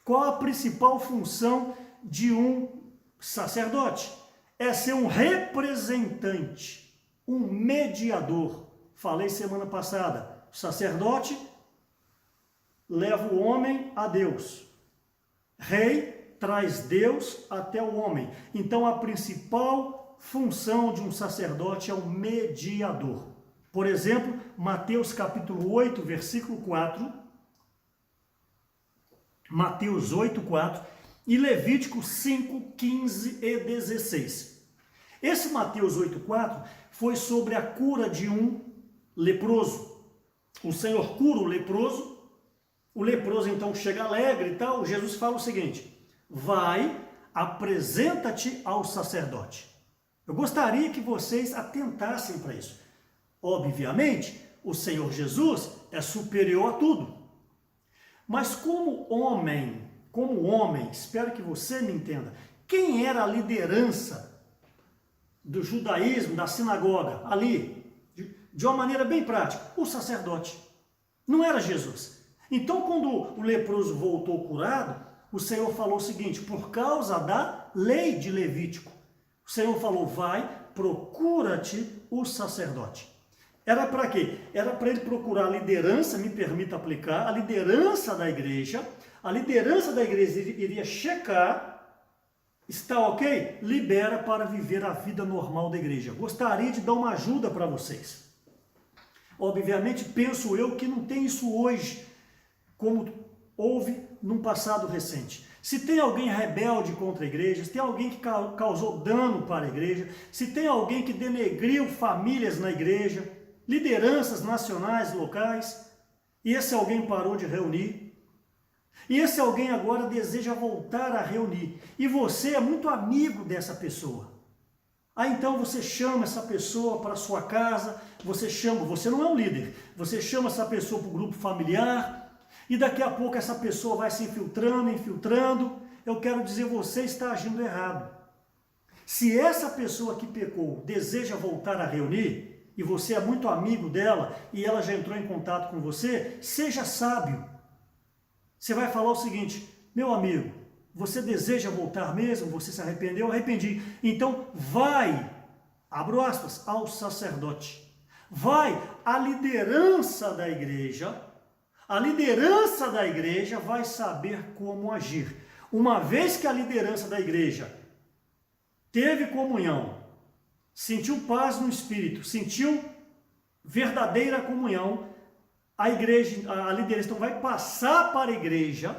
Qual a principal função de um sacerdote? É ser um representante, um mediador. Falei semana passada, o sacerdote leva o homem a Deus. Rei traz Deus até o homem. Então a principal função de um sacerdote é o mediador. Por exemplo, Mateus capítulo 8, versículo 4, Mateus 8, 4 e Levítico 5, 15 e 16. Esse Mateus 8, 4 foi sobre a cura de um leproso. O Senhor cura o leproso O leproso então chega alegre e tal, Jesus fala o seguinte: vai, apresenta-te ao sacerdote. Eu gostaria que vocês atentassem para isso. Obviamente, o Senhor Jesus é superior a tudo. Mas como homem, espero que você me entenda, quem era a liderança do judaísmo, da sinagoga, ali, de uma maneira bem prática? O sacerdote. Não era Jesus. Então, quando o leproso voltou curado, o Senhor falou o seguinte: por causa da lei de Levítico, o Senhor falou: vai, procura-te o sacerdote. Era para quê? Era para ele procurar a liderança, me permita aplicar, a liderança da igreja. A liderança da igreja iria checar, está ok? Libera para viver a vida normal da igreja. Gostaria de dar uma ajuda para vocês. Obviamente, penso eu que não tem isso hoje, como houve num passado recente. Se tem alguém rebelde contra a igreja, se tem alguém que causou dano para a igreja, se tem alguém que denegriu famílias na igreja, lideranças nacionais, locais, e esse alguém parou de reunir, e esse alguém agora deseja voltar a reunir, e você é muito amigo dessa pessoa. Aí então você chama essa pessoa para a sua casa, você não é um líder, você chama essa pessoa para o grupo familiar, e daqui a pouco essa pessoa vai se infiltrando. Eu quero dizer, você está agindo errado. Se essa pessoa que pecou deseja voltar a reunir, e você é muito amigo dela, e ela já entrou em contato com você, seja sábio. Você vai falar o seguinte: meu amigo, você deseja voltar mesmo? Você se arrependeu? Arrependi. Então vai, abro aspas, ao sacerdote. Vai à liderança da igreja. A liderança da igreja vai saber como agir. Uma vez que a liderança da igreja teve comunhão, sentiu paz no espírito, sentiu verdadeira comunhão, a liderança então vai passar para a igreja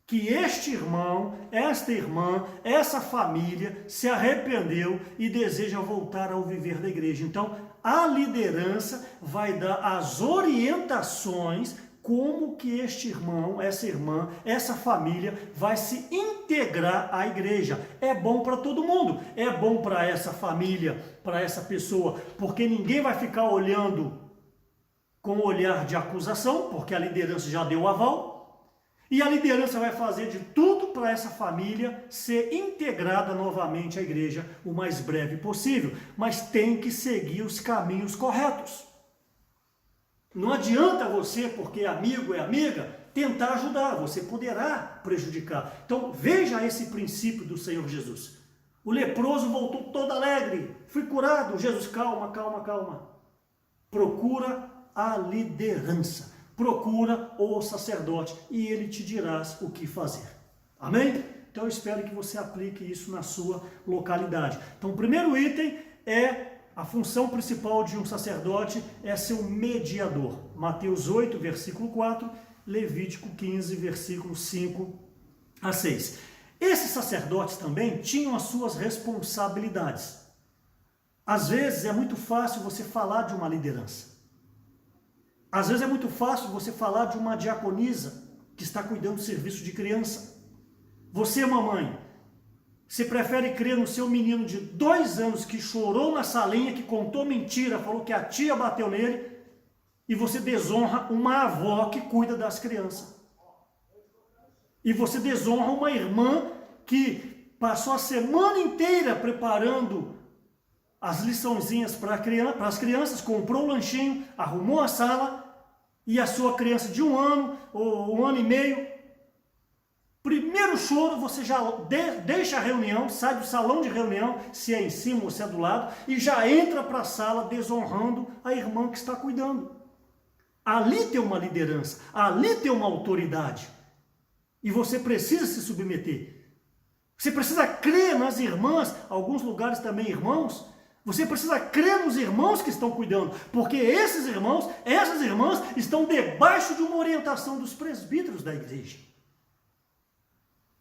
que este irmão, esta irmã, essa família se arrependeu e deseja voltar ao viver da igreja. Então, a liderança vai dar as orientações como que este irmão, essa irmã, essa família vai se integrar à igreja. É bom para todo mundo, é bom para essa família, para essa pessoa, porque ninguém vai ficar olhando com o olhar de acusação, porque a liderança já deu o aval, e a liderança vai fazer de tudo para essa família ser integrada novamente à igreja o mais breve possível, mas tem que seguir os caminhos corretos. Não adianta você, porque é amigo, é amiga, tentar ajudar, você poderá prejudicar. Então veja esse princípio do Senhor Jesus. O leproso voltou todo alegre, fui curado. Jesus, calma. Procura a liderança, procura o sacerdote e ele te dirá o que fazer. Amém? Então eu espero que você aplique isso na sua localidade. Então o primeiro item é a função principal de um sacerdote é ser um mediador. Mateus 8, versículo 4, Levítico 15, versículo 5 a 6. Esses sacerdotes também tinham as suas responsabilidades. Às vezes é muito fácil você falar de uma liderança. Às vezes é muito fácil você falar de uma diaconisa que está cuidando do serviço de criança. Você, mamãe, você prefere crer no seu menino de 2 anos que chorou na salinha, que contou mentira, falou que a tia bateu nele, e você desonra uma avó que cuida das crianças. E você desonra uma irmã que passou a semana inteira preparando as liçãozinhas para as crianças, comprou o lanchinho, arrumou a sala, e a sua criança de 1 ano ou 1 ano e meio, primeiro choro, você já deixa a reunião, sai do salão de reunião, se é em cima ou se é do lado, e já entra para a sala desonrando a irmã que está cuidando. Ali tem uma liderança, ali tem uma autoridade, e você precisa se submeter. Você precisa crer nas irmãs, alguns lugares também irmãos. Você precisa crer nos irmãos que estão cuidando, porque esses irmãos, essas irmãs estão debaixo de uma orientação dos presbíteros da igreja.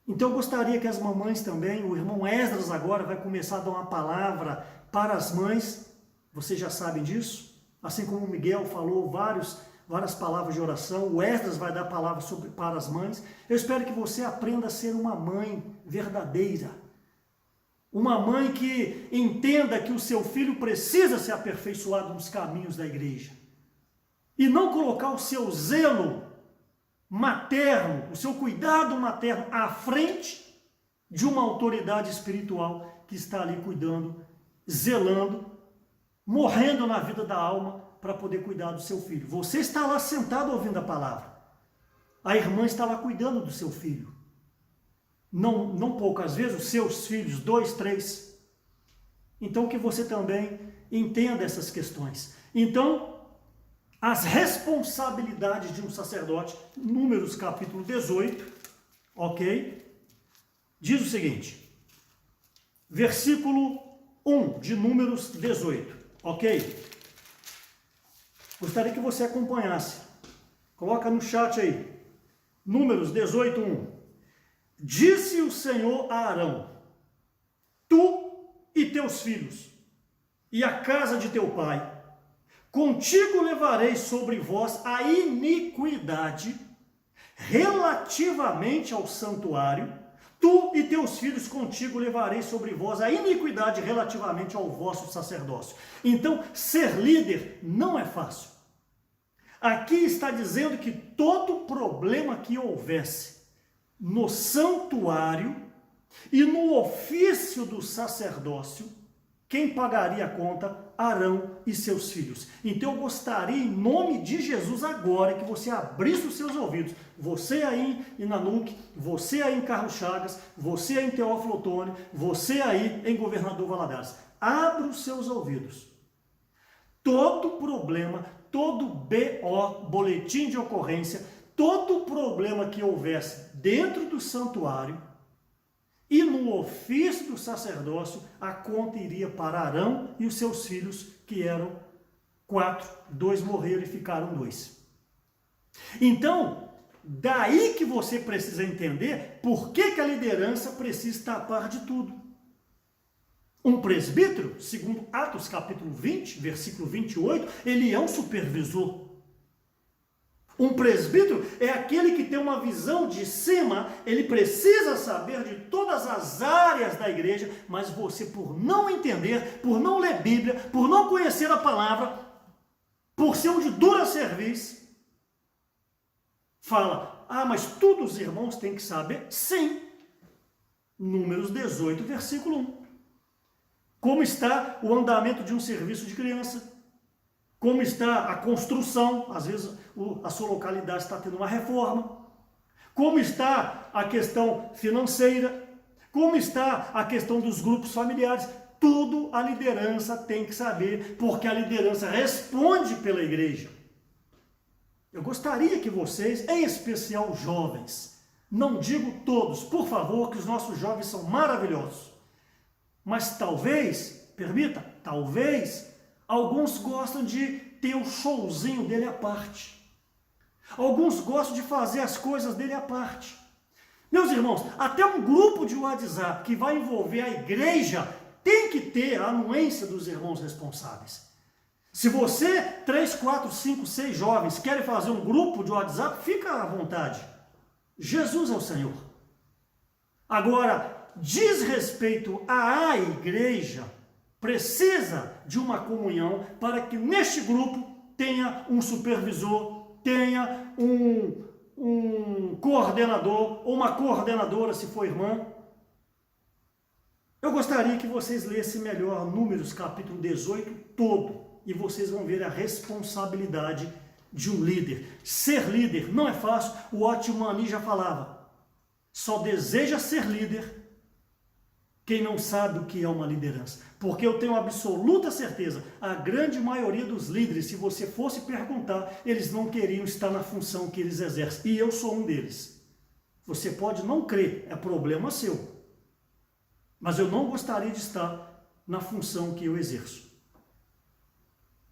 Então eu gostaria que as mamães também, o irmão Esdras agora vai começar a dar uma palavra para as mães, vocês já sabem disso, assim como o Miguel falou várias várias palavras de oração. O Esdras vai dar palavras para as mães. Eu espero que você aprenda a ser uma mãe verdadeira. Uma mãe que entenda que o seu filho precisa ser aperfeiçoado nos caminhos da igreja. E não colocar o seu zelo materno, o seu cuidado materno à frente de uma autoridade espiritual que está ali cuidando, zelando, morrendo na vida da alma para poder cuidar do seu filho. Você está lá sentado ouvindo a palavra. A irmã está lá cuidando do seu filho. Não poucas vezes, os seus filhos, 2, 3. Então que você também entenda essas questões. Então, as responsabilidades de um sacerdote, Números capítulo 18, ok? Diz o seguinte, versículo 1 de Números 18, ok? Gostaria que você acompanhasse. Coloca no chat aí. Números 18, 1. Disse o Senhor a Arão, tu e teus filhos, e a casa de teu pai, contigo levarei sobre vós a iniquidade relativamente ao santuário, tu e teus filhos contigo levarei sobre vós a iniquidade relativamente ao vosso sacerdócio. Então, ser líder não é fácil. Aqui está dizendo que todo problema que houvesse no santuário e no ofício do sacerdócio, quem pagaria a conta? Arão e seus filhos. Então eu gostaria, em nome de Jesus, agora que você abrisse os seus ouvidos. Você aí em Nanuque, você aí em Carlos Chagas, você aí em Teófilo Otoni, você aí em Governador Valadares. Abra os seus ouvidos. Todo problema, todo BO, boletim de ocorrência, todo problema que houvesse dentro do santuário e no ofício do sacerdócio, a conta iria para Arão e os seus filhos, que eram 4, 2 morreram e ficaram 2. Então, daí que você precisa entender por que a liderança precisa estar a par de tudo. Um presbítero, segundo Atos capítulo 20, versículo 28, ele é um supervisor. Um presbítero é aquele que tem uma visão de cima, ele precisa saber de todas as áreas da igreja, mas você, por não entender, por não ler Bíblia, por não conhecer a palavra, por ser um de dura serviço, fala, mas tudo os irmãos têm que saber? Sim. Números 18, versículo 1. Como está o andamento de um serviço de criança? Como está a construção? Às vezes a sua localidade está tendo uma reforma. Como está a questão financeira? Como está a questão dos grupos familiares? Tudo a liderança tem que saber, porque a liderança responde pela igreja. Eu gostaria que vocês, em especial jovens, não digo todos, por favor, que os nossos jovens são maravilhosos, mas talvez, permita, talvez, alguns gostam de ter o showzinho dele à parte. Alguns gostam de fazer as coisas dele à parte. Meus irmãos, até um grupo de WhatsApp que vai envolver a igreja tem que ter a anuência dos irmãos responsáveis. Se você, 3, 4, 5, 6 jovens, querem fazer um grupo de WhatsApp, fica à vontade. Jesus é o Senhor. Agora, diz respeito à igreja, precisa de uma comunhão para que neste grupo tenha um supervisor, tenha um coordenador ou uma coordenadora, se for irmã. Eu gostaria que vocês lessem melhor Números capítulo 18 todo, e vocês vão ver a responsabilidade de um líder. Ser líder não é fácil, o Otmani já falava, só deseja ser líder quem não sabe o que é uma liderança. Porque eu tenho absoluta certeza, a grande maioria dos líderes, se você fosse perguntar, eles não queriam estar na função que eles exercem. E eu sou um deles. Você pode não crer, é problema seu. Mas eu não gostaria de estar na função que eu exerço.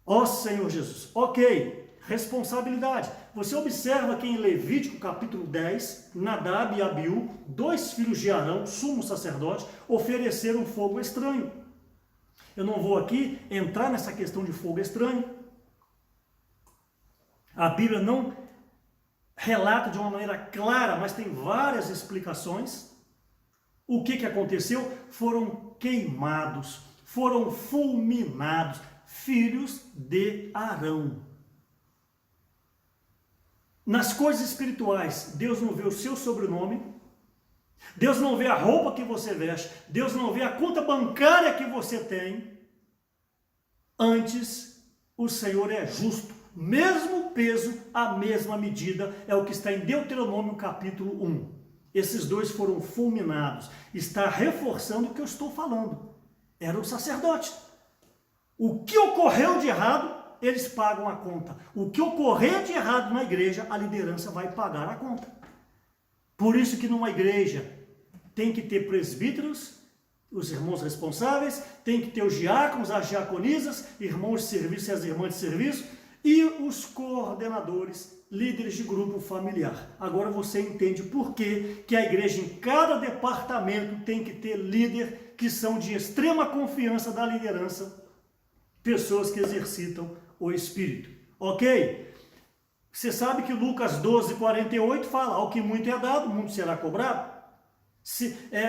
Ó Senhor Jesus. Ok, responsabilidade. Você observa que em Levítico capítulo 10, Nadab e Abiú, 2 filhos de Arão, sumo sacerdote, ofereceram fogo estranho. Eu não vou aqui entrar nessa questão de fogo estranho. A Bíblia não relata de uma maneira clara, mas tem várias explicações. O que aconteceu? Foram queimados, foram fulminados, filhos de Arão. Nas coisas espirituais, Deus não vê o seu sobrenome, Deus não vê a roupa que você veste, Deus não vê a conta bancária que você tem. Antes, o Senhor é justo. Mesmo peso, a mesma medida, é o que está em Deuteronômio capítulo 1. Esses dois foram fulminados. Está reforçando o que eu estou falando. Eram sacerdotes. O que ocorreu de errado, eles pagam a conta. O que ocorrer de errado na igreja, a liderança vai pagar a conta. Por isso que numa igreja tem que ter presbíteros, os irmãos responsáveis, tem que ter os diáconos, as diaconisas, irmãos de serviço e as irmãs de serviço, e os coordenadores, líderes de grupo familiar. Agora você entende por que a igreja, em cada departamento, tem que ter líder que são de extrema confiança da liderança, pessoas que exercitam o Espírito. Ok? Você sabe que Lucas 12:48 fala: ao que muito é dado, muito será cobrado.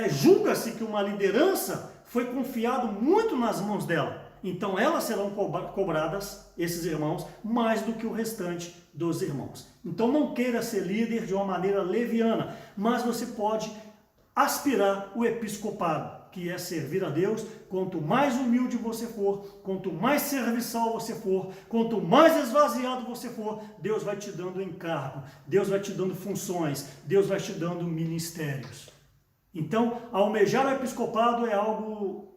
Julga-se que uma liderança foi confiado muito nas mãos dela. Então elas serão cobradas, esses irmãos, mais do que o restante dos irmãos. Então não queira ser líder de uma maneira leviana, mas você pode aspirar o episcopado, que é servir a Deus. Quanto mais humilde você for, quanto mais serviçal você for, quanto mais esvaziado você for, Deus vai te dando encargo, Deus vai te dando funções, Deus vai te dando ministérios. Então, almejar o episcopado é algo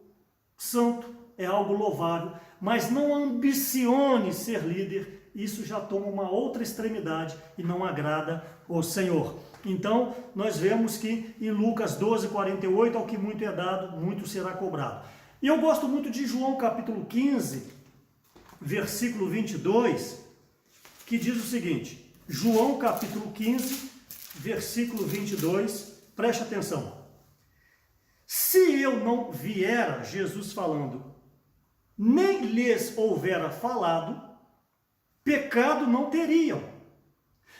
santo, é algo louvável, mas não ambicione ser líder, isso já toma uma outra extremidade e não agrada ao Senhor. Então, nós vemos que em Lucas 12:48, ao que muito é dado, muito será cobrado. E eu gosto muito de João capítulo 15, versículo 22, que diz o seguinte, João capítulo 15, versículo 22, preste atenção. Se eu não viera, Jesus falando, nem lhes houvera falado, pecado não teriam.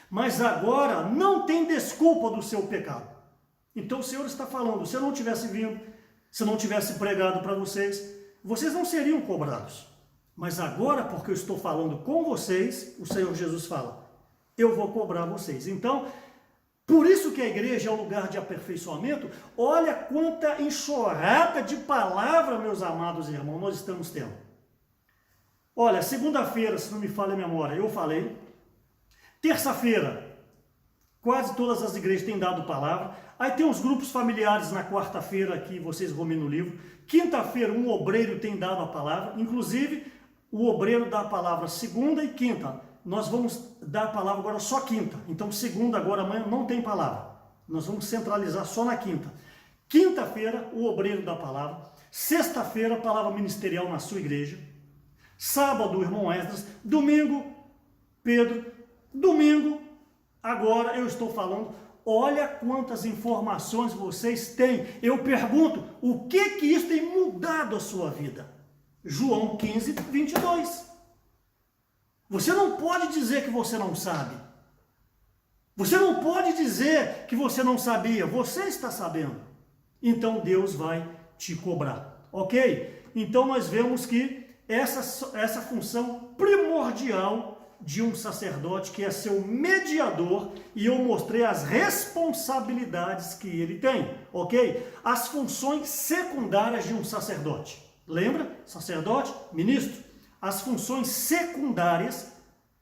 Mas agora não tem desculpa do seu pecado. Então o Senhor está falando, se eu não tivesse vindo, se eu não tivesse pregado para vocês, vocês não seriam cobrados. Mas agora, porque eu estou falando com vocês, o Senhor Jesus fala, eu vou cobrar vocês. Então, por isso que a igreja é um lugar de aperfeiçoamento. Olha quanta enxurrada de palavra, meus amados irmãos, nós estamos tendo. Olha, segunda-feira, se não me falha a memória, eu falei. Terça-feira, quase todas as igrejas têm dado palavra. Aí tem os grupos familiares na quarta-feira, que vocês vão ver no livro. Quinta-feira, um obreiro tem dado a palavra. Inclusive, o obreiro dá a palavra segunda e quinta. Nós vamos dar a palavra agora só quinta. Então, segunda, agora, amanhã, não tem palavra. Nós vamos centralizar só na quinta. Quinta-feira, o obreiro dá a palavra. Sexta-feira, a palavra ministerial na sua igreja. Sábado, o irmão Esdras. Domingo, Pedro. Domingo, agora eu estou falando. Olha quantas informações vocês têm. Eu pergunto, o que isso tem mudado a sua vida? João 15, 22. Você não pode dizer que você não sabe. Você não pode dizer que você não sabia. Você está sabendo. Então Deus vai te cobrar. Ok? Então nós vemos que essa função primordial de um sacerdote, que é ser o mediador, e eu mostrei as responsabilidades que ele tem. Ok? As funções secundárias de um sacerdote. Lembra? Sacerdote, ministro. As funções secundárias,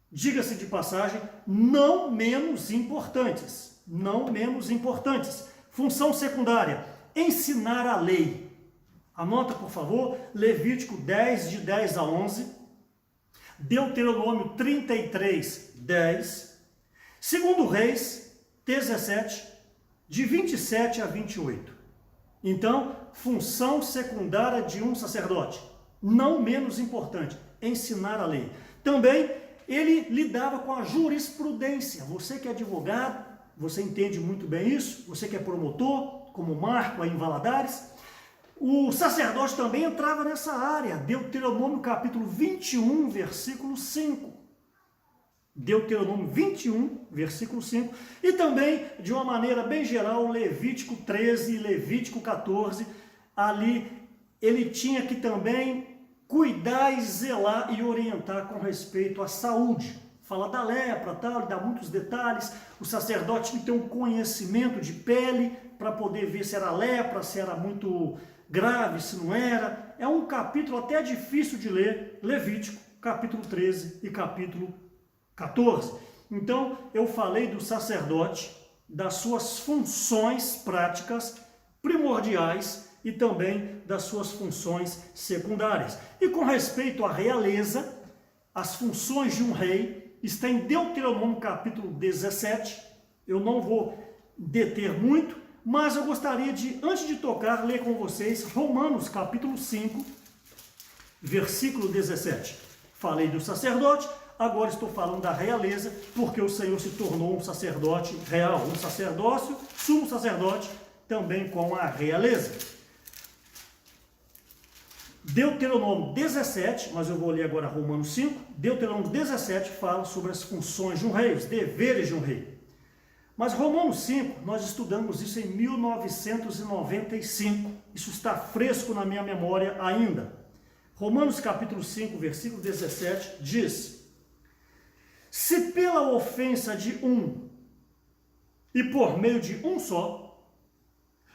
diga-se de passagem, não menos importantes. Não menos importantes. Função secundária, ensinar a lei. Anota, por favor, Levítico 10, de 10 a 11. Deuteronômio 33, 10. Segundo Reis 17, de 27 a 28. Então, função secundária de um sacerdote, não menos importante, ensinar a lei. Também ele lidava com a jurisprudência. Você que é advogado, você entende muito bem isso. Você que é promotor, como Marco aí em Valadares. O sacerdote também entrava nessa área. Deuteronômio capítulo 21, versículo 5. Deuteronômio 21, versículo 5, e também, de uma maneira bem geral, Levítico 13 e Levítico 14, ali ele tinha que também cuidar e zelar e orientar com respeito à saúde. Fala da lepra, tal, ele dá muitos detalhes, o sacerdote tinha que ter um conhecimento de pele para poder ver se era lepra, se era muito grave, se não era. É um capítulo até difícil de ler, Levítico, capítulo 13 e capítulo 14. Então, eu falei do sacerdote, das suas funções práticas, primordiais e também das suas funções secundárias. E com respeito à realeza, as funções de um rei, está em Deuteronômio capítulo 17. Eu não vou deter muito, mas eu gostaria de, antes de tocar, ler com vocês Romanos capítulo 5, versículo 17. Falei do sacerdote, agora estou falando da realeza, porque o Senhor se tornou um sacerdote real, um sacerdócio, sumo sacerdote, também com a realeza. Deuteronômio 17, mas eu vou ler agora Romanos 5, Deuteronômio 17 fala sobre as funções de um rei, os deveres de um rei. Mas Romanos 5, nós estudamos isso em 1995, isso está fresco na minha memória ainda. Romanos capítulo 5, versículo 17 diz: se pela ofensa de um e por meio de um só,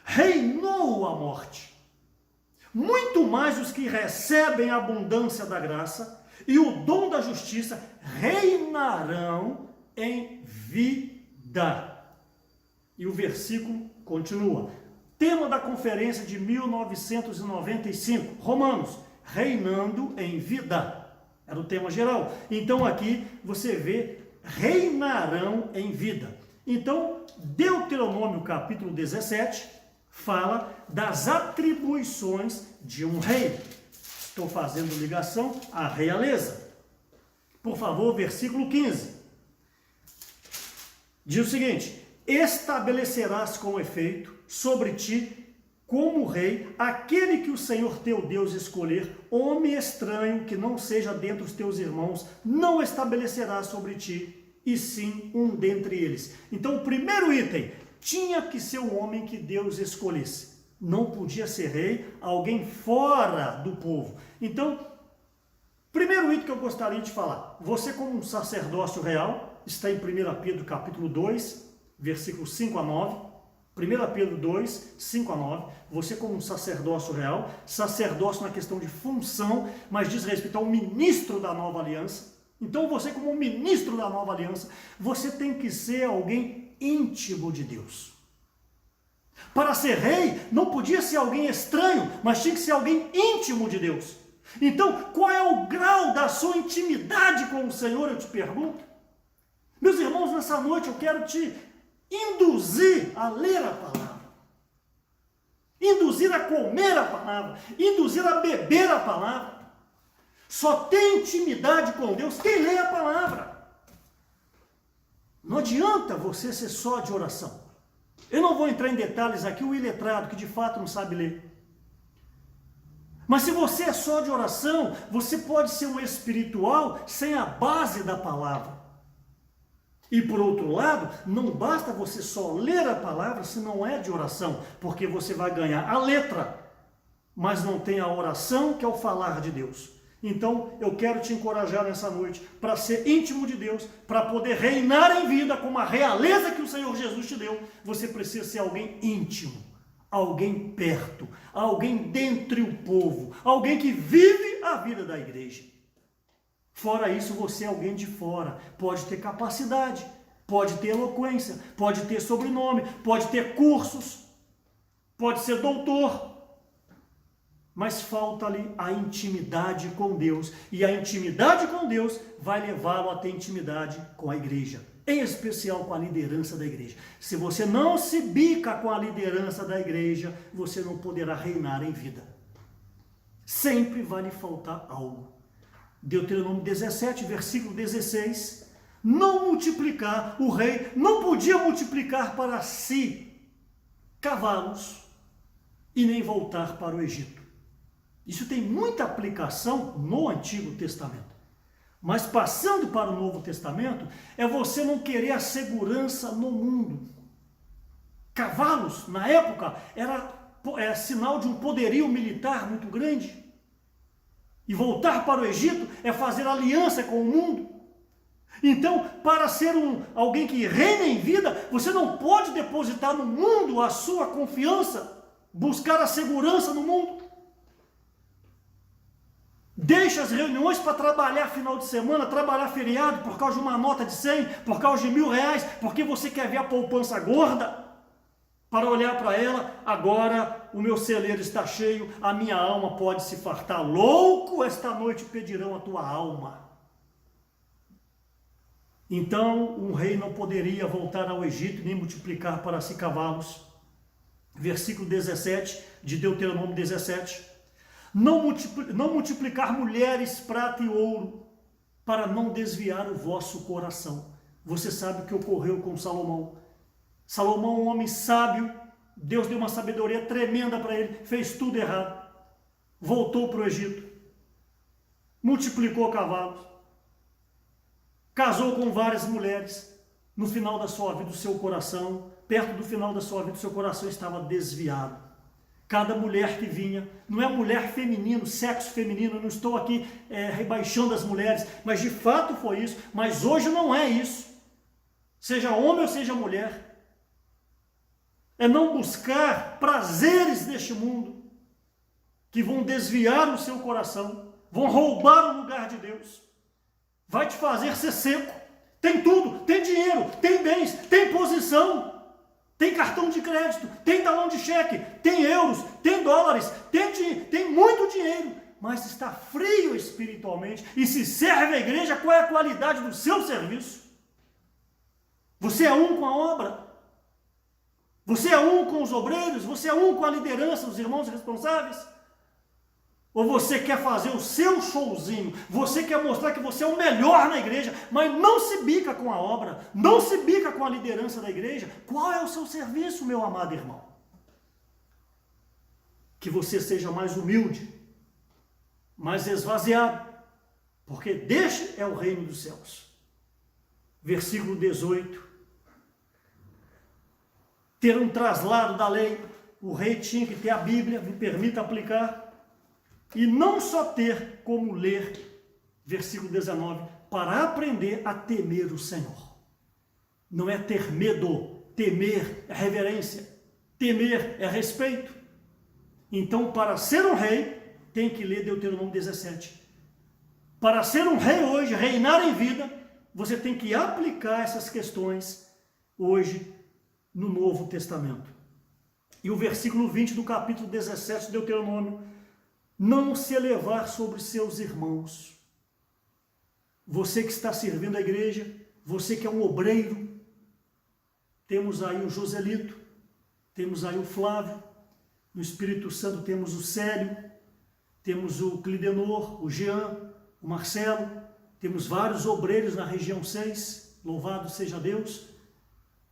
reinou a morte, muito mais os que recebem a abundância da graça e o dom da justiça reinarão em vida. E o versículo continua. Tema da conferência de 1995, Romanos, reinando em vida. Era o tema geral. Então aqui você vê, reinarão em vida. Então, Deuteronômio capítulo 17 fala das atribuições de um rei. Estou fazendo ligação à realeza. Por favor, versículo 15. Diz o seguinte: estabelecerás com efeito sobre ti como rei aquele que o Senhor teu Deus escolher, homem estranho que não seja dentre os teus irmãos, não estabelecerá sobre ti, e sim um dentre eles. Então o primeiro item, tinha que ser um homem que Deus escolhesse. Não podia ser rei, alguém fora do povo. Então, primeiro item que eu gostaria de falar. Você como um sacerdócio real, está em 1 Pedro capítulo 2, versículos 5 a 9. 1 Pedro 2, 5 a 9. Você como um sacerdócio real, sacerdócio na questão de função, mas diz respeito ao ministro da nova aliança. Então você como um ministro da nova aliança, você tem que ser alguém íntimo de Deus. Para ser rei, não podia ser alguém estranho, mas tinha que ser alguém íntimo de Deus. Então, qual é o grau da sua intimidade com o Senhor, eu te pergunto? Meus irmãos, nessa noite eu quero te induzir a ler a palavra, induzir a comer a palavra, induzir a beber a palavra. Só tem intimidade com Deus quem lê a palavra. Não adianta você ser só de oração. Eu não vou entrar em detalhes aqui, o iletrado que de fato não sabe ler. Mas se você é só de oração, você pode ser um espiritual sem a base da palavra. E por outro lado, não basta você só ler a palavra se não é de oração, porque você vai ganhar a letra, mas não tem a oração, que é o falar de Deus. Então, eu quero te encorajar nessa noite para ser íntimo de Deus, para poder reinar em vida com a realeza que o Senhor Jesus te deu. Você precisa ser alguém íntimo, alguém perto, alguém dentre o povo, alguém que vive a vida da igreja. Fora isso, você é alguém de fora, pode ter capacidade, pode ter eloquência, pode ter sobrenome, pode ter cursos, pode ser doutor, mas falta ali a intimidade com Deus, e a intimidade com Deus vai levá-lo a ter intimidade com a igreja, em especial com a liderança da igreja. Se você não se bica com a liderança da igreja, você não poderá reinar em vida. Sempre vai lhe faltar algo. Deuteronômio 17, versículo 16, não multiplicar, o rei não podia multiplicar para si cavalos e nem voltar para o Egito. Isso tem muita aplicação no Antigo Testamento. Mas passando para o Novo Testamento, é você não querer a segurança no mundo. Cavalos, na época, era sinal de um poderio militar muito grande. E voltar para o Egito é fazer aliança com o mundo. Então, para ser alguém que reina em vida, você não pode depositar no mundo a sua confiança, buscar a segurança no mundo. Deixa as reuniões para trabalhar final de semana, trabalhar feriado por causa de uma nota de 100, por causa de R$1.000, porque você quer ver a poupança gorda. Para olhar para ela, agora o meu celeiro está cheio, a minha alma pode se fartar. Louco, esta noite pedirão a tua alma. Então, um rei não poderia voltar ao Egito, nem multiplicar para si cavalos. Versículo 17 de Deuteronômio 17. Não multiplicar mulheres, prata e ouro, para não desviar o vosso coração. Você sabe o que ocorreu com Salomão. Salomão, um homem sábio, Deus deu uma sabedoria tremenda para ele, fez tudo errado. Voltou para o Egito, multiplicou cavalos, casou com várias mulheres. No final da sua vida, o seu coração, perto do final da sua vida, o seu coração estava desviado. Cada mulher que vinha, não é mulher feminino, sexo feminino, eu não estou aqui rebaixando as mulheres, mas de fato foi isso, mas hoje não é isso. Seja homem ou seja mulher, é não buscar prazeres deste mundo, que vão desviar o seu coração, vão roubar o lugar de Deus, vai te fazer ser seco. Tem tudo, tem dinheiro, tem bens, tem posição, tem cartão de crédito, tem talão de cheque, tem euros, tem dólares, tem muito dinheiro, mas está frio espiritualmente. E se serve a igreja, qual é a qualidade do seu serviço? Você é um com a obra? Você é um com os obreiros? Você é um com a liderança, os irmãos responsáveis? Ou você quer fazer o seu showzinho? Você quer mostrar que você é o melhor na igreja, mas não se bica com a obra, não se bica com a liderança da igreja? Qual é o seu serviço, meu amado irmão? Que você seja mais humilde, mais esvaziado, porque deste é o reino dos céus. Versículo 18. Ter um traslado da lei, o rei tinha que ter a Bíblia, me permita aplicar, e não só ter como ler, versículo 19, para aprender a temer o Senhor. Não é ter medo, temer é reverência, temer é respeito. Então, para ser um rei, tem que ler Deuteronômio 17. Para ser um rei hoje, reinar em vida, você tem que aplicar essas questões hoje no Novo Testamento. E o versículo 20 do capítulo 17 de Deuteronômio: não se elevar sobre seus irmãos. Você que está servindo a igreja, você que é um obreiro, temos aí o Joselito, temos aí o Flávio, no Espírito Santo temos o Célio, temos o Clidenor, o Jean, o Marcelo, temos vários obreiros na região 6, louvado seja Deus.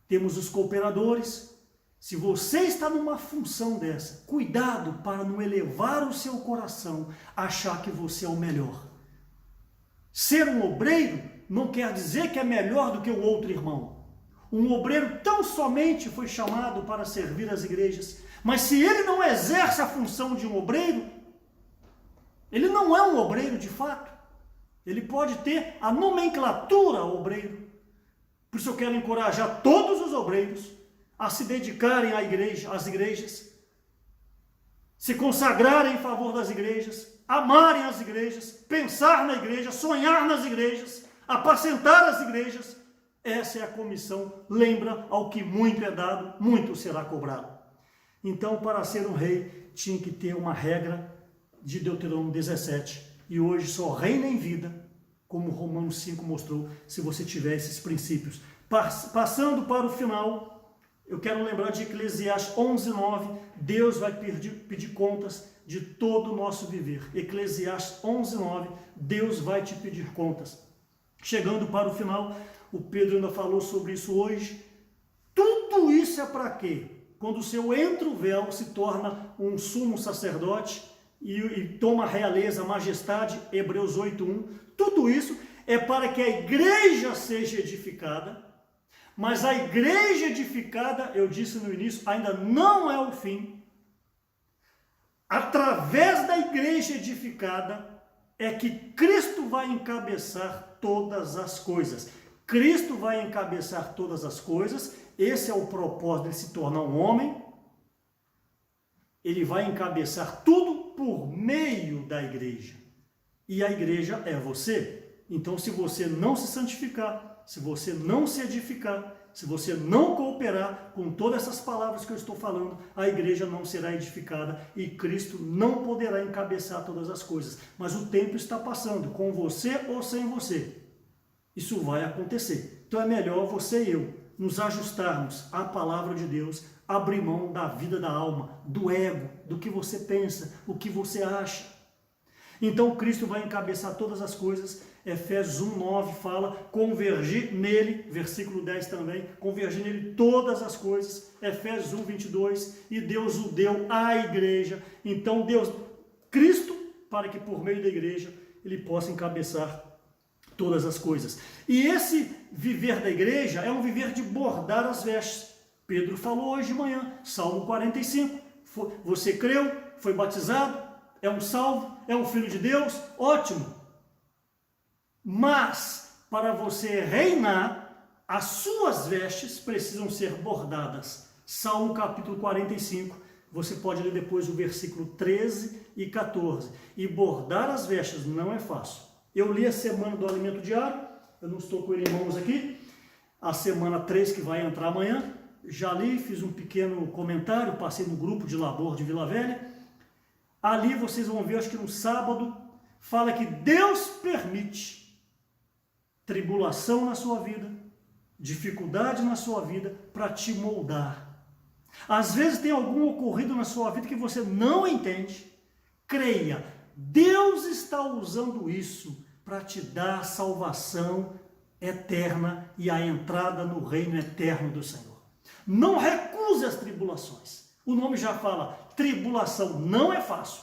Temos os cooperadores. Se você está numa função dessa, cuidado para não elevar o seu coração, achar que você é o melhor. Ser um obreiro não quer dizer que é melhor do que o outro irmão. Um obreiro tão somente foi chamado para servir as igrejas, mas se ele não exerce a função de um obreiro, ele não é um obreiro de fato. Ele pode ter a nomenclatura obreiro. Por isso eu quero encorajar todos os obreiros a se dedicarem à igreja, às igrejas, se consagrarem em favor das igrejas, amarem as igrejas, pensar na igreja, sonhar nas igrejas, apacentar as igrejas. Essa é a comissão. Lembra, ao que muito é dado, muito será cobrado. Então, para ser um rei, tinha que ter uma regra de Deuteronômio 17. E hoje só reina em vida, como Romanos 5 mostrou, se você tiver esses princípios. Passando para o final, eu quero lembrar de Eclesiastes 11:9. Deus vai pedir contas de todo o nosso viver. Eclesiastes 11:9. Deus vai te pedir contas. Chegando para o final, o Pedro ainda falou sobre isso hoje. Tudo isso é para quê? Quando o seu entra-o-véu se torna um sumo sacerdote e toma a realeza, a majestade, Hebreus 8:1. Tudo isso é para que a igreja seja edificada, mas a igreja edificada, eu disse no início, ainda não é o fim. Através da igreja edificada é que Cristo vai encabeçar todas as coisas. Cristo vai encabeçar todas as coisas, esse é o propósito de se tornar um homem. Ele vai encabeçar tudo por meio da igreja. E a igreja é você. Então, se você não se santificar, se você não se edificar, se você não cooperar com todas essas palavras que eu estou falando, a igreja não será edificada e Cristo não poderá encabeçar todas as coisas. Mas o tempo está passando, com você ou sem você. Isso vai acontecer. Então é melhor você e eu nos ajustarmos à palavra de Deus, abrir mão da vida da alma, do ego, do que você pensa, o que você acha. Então Cristo vai encabeçar todas as coisas. Efésios 1:9 fala, convergir nele, versículo 10 também, convergir nele todas as coisas. Efésios 1:22, e Deus o deu à igreja. Então Cristo, para que por meio da igreja ele possa encabeçar todas as coisas. E esse viver da igreja é um viver de bordar as vestes. Pedro falou hoje de manhã, Salmo 45. Você creu, foi batizado, é um salvo, é um filho de Deus, ótimo. Mas, para você reinar, as suas vestes precisam ser bordadas. Salmo capítulo 45, você pode ler depois o versículo 13 e 14. E bordar as vestes não é fácil. Eu li a semana do alimento diário, eu não estou com ele em mãos aqui, a semana 3 que vai entrar amanhã, já li, fiz um pequeno comentário, passei no grupo de labor de Vila Velha. Ali vocês vão ver, acho que no sábado, fala que Deus permite tribulação na sua vida, dificuldade na sua vida, para te moldar. Às vezes tem algum ocorrido na sua vida que você não entende. Creia, Deus está usando isso para te dar a salvação eterna e a entrada no reino eterno do Senhor. Não recuse as tribulações. O nome já fala, tribulação não é fácil.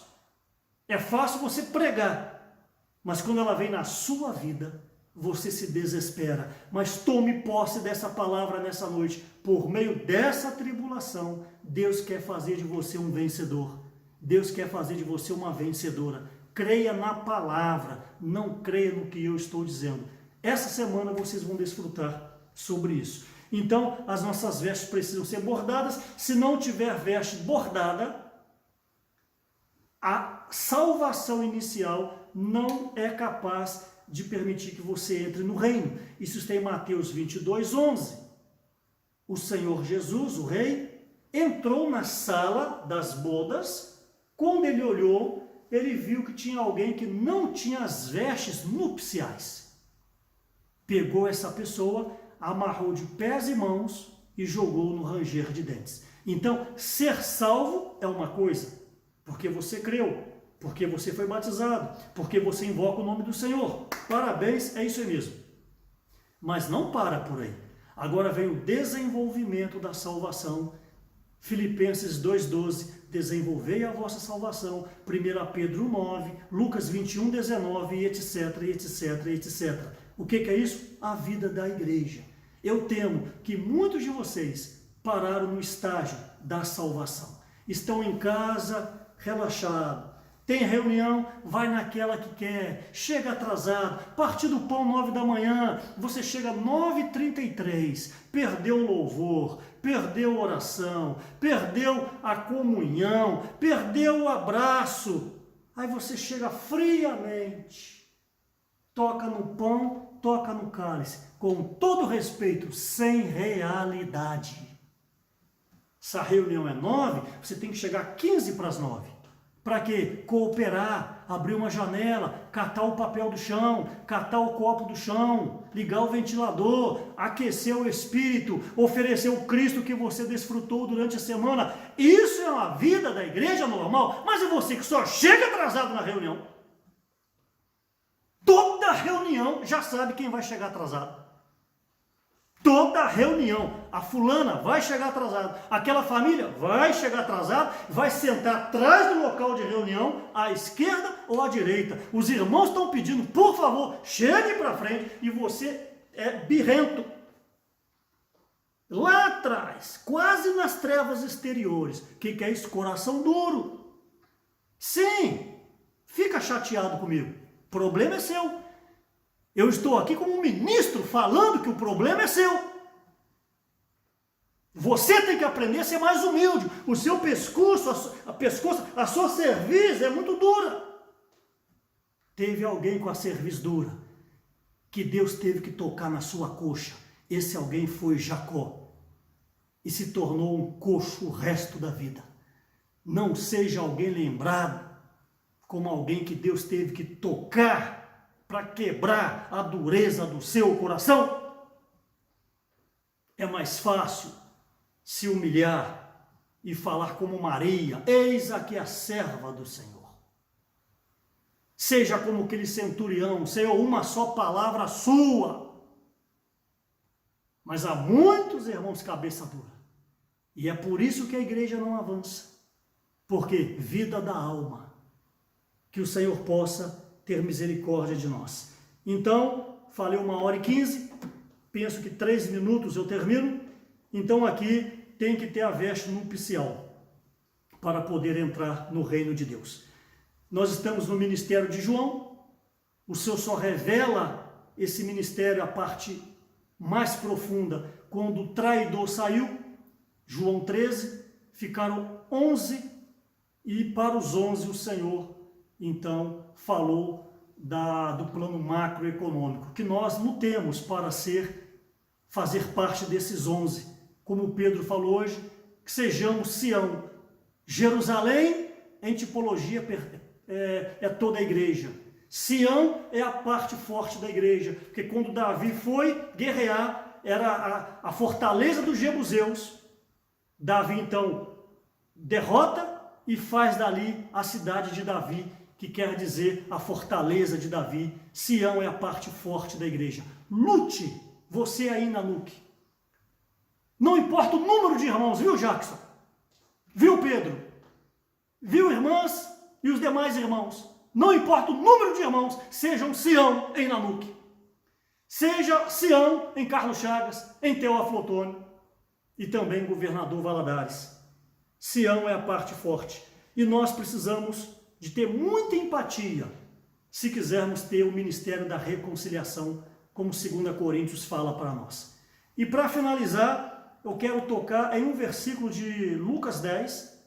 É fácil você pregar, mas quando ela vem na sua vida, você se desespera. Mas tome posse dessa palavra nessa noite. Por meio dessa tribulação, Deus quer fazer de você um vencedor. Deus quer fazer de você uma vencedora. Creia na palavra, não creia no que eu estou dizendo. Essa semana vocês vão desfrutar sobre isso. Então, as nossas vestes precisam ser bordadas. Se não tiver veste bordada, a salvação inicial não é capaz de permitir que você entre no reino. Isso está em Mateus 22:11. O Senhor Jesus, o rei, entrou na sala das bodas. Quando ele olhou, ele viu que tinha alguém que não tinha as vestes nupciais. Pegou essa pessoa, amarrou de pés e mãos e jogou no ranger de dentes. Então, ser salvo é uma coisa, porque você creu, porque você foi batizado, porque você invoca o nome do Senhor. Parabéns, é isso aí mesmo. Mas não para por aí. Agora vem o desenvolvimento da salvação. Filipenses 2:12, desenvolvei a vossa salvação. 1 Pedro 9, Lucas 21:19, e etc, etc, etc. O que é isso? A vida da igreja. Eu temo que muitos de vocês pararam no estágio da salvação. Estão em casa, relaxados. Tem reunião, vai naquela que quer, chega atrasado, partir do pão 9 da manhã, você chega 9h33, perdeu o louvor, perdeu a oração, perdeu a comunhão, perdeu o abraço. Aí você chega friamente, toca no pão, toca no cálice, com todo respeito, sem realidade. Se a reunião é 9, você tem que chegar 9:15. Para quê? Cooperar, abrir uma janela, catar o papel do chão, catar o copo do chão, ligar o ventilador, aquecer o espírito, oferecer o Cristo que você desfrutou durante a semana. Isso é uma vida da igreja normal. Mas e você que só chega atrasado na reunião? Toda reunião já sabe quem vai chegar atrasado. Toda reunião, a fulana vai chegar atrasada, aquela família vai chegar atrasada, vai sentar atrás do local de reunião, à esquerda ou à direita. Os irmãos estão pedindo, por favor, chegue para frente, e você é birrento. Lá atrás, quase nas trevas exteriores, o que é isso? Coração duro. Sim, fica chateado comigo, o problema é seu. Eu estou aqui como um ministro falando que o problema é seu. Você tem que aprender a ser mais humilde. O seu pescoço, a sua cerviz é muito dura. Teve alguém com a cerviz dura que Deus teve que tocar na sua coxa. Esse alguém foi Jacó e se tornou um coxo o resto da vida. Não seja alguém lembrado como alguém que Deus teve que tocar para quebrar a dureza do seu coração. É mais fácil se humilhar e falar como Maria: eis aqui a serva do Senhor. Seja como aquele centurião: Senhor, uma só palavra sua. Mas há muitos irmãos cabeça dura. E é por isso que a igreja não avança. Porque vida da alma. Que o Senhor possa ter misericórdia de nós. Então, falei 1h15, penso que 3 minutos eu termino. Então aqui tem que ter a veste nupcial para poder entrar no reino de Deus. Nós estamos no ministério de João. O Senhor só revela esse ministério, a parte mais profunda, quando o traidor saiu. João 13, ficaram 11, e para os 11 o Senhor então falou do plano macroeconômico, que nós lutemos para fazer parte desses 11, como Pedro falou hoje, que sejamos Sião. Jerusalém, em tipologia, é toda a igreja. Sião é a parte forte da igreja, porque quando Davi foi guerrear, era a fortaleza dos jebuseus. Davi então derrota e faz dali a cidade de Davi, que quer dizer a fortaleza de Davi. Sião é a parte forte da igreja. Lute, você aí na NUC. Não importa o número de irmãos, viu, Jackson? Viu, Pedro? Viu, irmãs e os demais irmãos? Não importa o número de irmãos, sejam Sião em Nanuque. Seja Sião em Carlos Chagas, em Teófilo Otônio e também Governador Valadares. Sião é a parte forte. E nós precisamos de ter muita empatia se quisermos ter o ministério da reconciliação, como 2 Coríntios fala para nós. E para finalizar, eu quero tocar em um versículo de Lucas 10.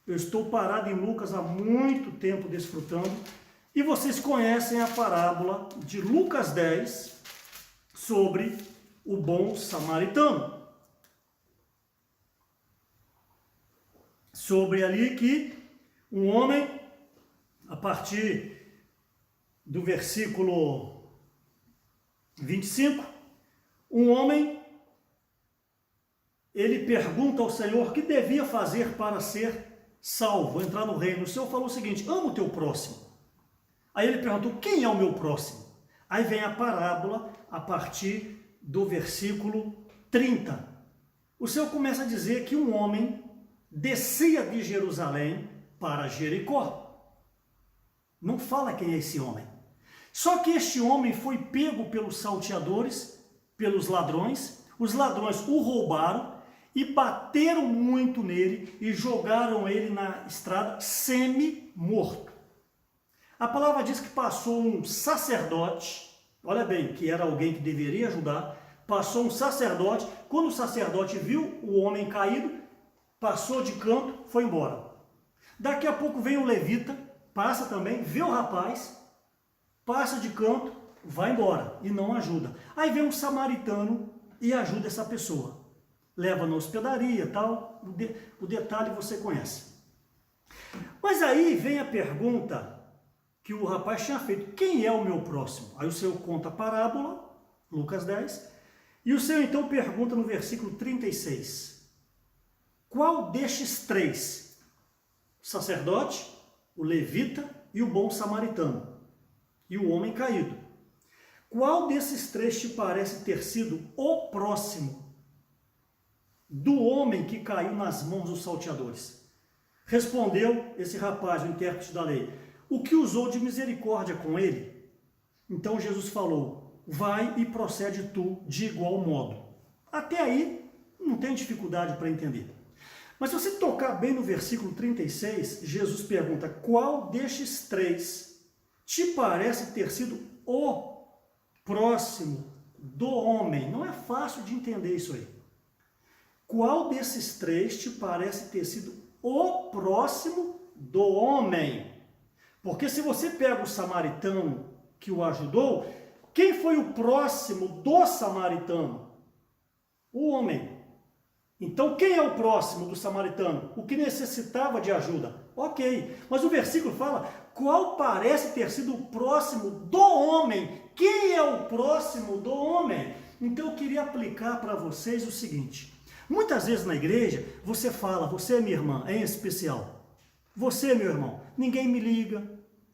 Eu estou parado em Lucas há muito tempo desfrutando. E vocês conhecem a parábola de Lucas 10 sobre o bom samaritano. Sobre ali que um homem, a partir do versículo 25, um homem, ele pergunta ao Senhor o que devia fazer para ser salvo, entrar no reino. O Senhor falou o seguinte: ama o teu próximo. Aí ele perguntou: quem é o meu próximo? Aí vem a parábola a partir do versículo 30. O Senhor começa a dizer que um homem descia de Jerusalém para Jericó. Não fala quem é esse homem. Só que este homem foi pego pelos salteadores, pelos ladrões. Os ladrões o roubaram e bateram muito nele e jogaram ele na estrada semi-morto. A palavra diz que passou um sacerdote, olha bem, que era alguém que deveria ajudar, passou um sacerdote. Quando o sacerdote viu o homem caído, passou de canto, foi embora. Daqui a pouco vem o levita, passa também, vê o rapaz, passa de canto, vai embora e não ajuda. Aí vem um samaritano e ajuda essa pessoa. Leva na hospedaria, tal, o detalhe você conhece. Mas aí vem a pergunta que o rapaz tinha feito: quem é o meu próximo? Aí o Senhor conta a parábola, Lucas 10, e o Senhor então pergunta no versículo 36, qual destes três, o sacerdote, o levita e o bom samaritano, e o homem caído, qual desses três te parece ter sido o próximo do homem que caiu nas mãos dos salteadores? Respondeu esse rapaz, o intérprete da lei, o que usou de misericórdia com ele. Então Jesus falou, vai e procede tu de igual modo. Até aí, não tem dificuldade para entender. Mas se você tocar bem no versículo 36, Jesus pergunta, qual destes três te parece ter sido o próximo do homem? Não é fácil de entender isso aí. Qual desses três te parece ter sido o próximo do homem? Porque se você pega o samaritano que o ajudou, quem foi o próximo do samaritano? O homem. Então quem é o próximo do samaritano? O que necessitava de ajuda. Ok, mas o versículo fala, qual parece ter sido o próximo do homem? Quem é o próximo do homem? Então eu queria aplicar para vocês o seguinte, muitas vezes na igreja você fala, você é minha irmã, em especial, você meu irmão, ninguém me liga,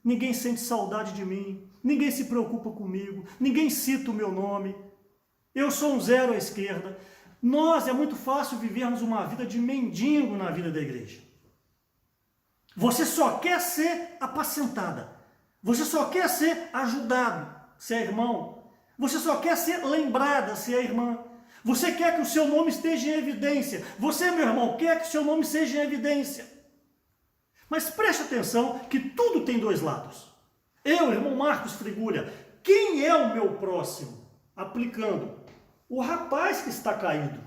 ninguém sente saudade de mim, ninguém se preocupa comigo, ninguém cita o meu nome, eu sou um zero à esquerda. Nós, é muito fácil vivermos uma vida de mendigo na vida da igreja. Você só quer ser apacentada, você só quer ser ajudado, se é irmão, você só quer ser lembrada, se é irmã, você quer que o seu nome esteja em evidência, você, meu irmão, quer que o seu nome seja em evidência. Mas preste atenção que tudo tem dois lados. Eu, irmão Marcos Frigulha, quem é o meu próximo? Aplicando, o rapaz que está caído,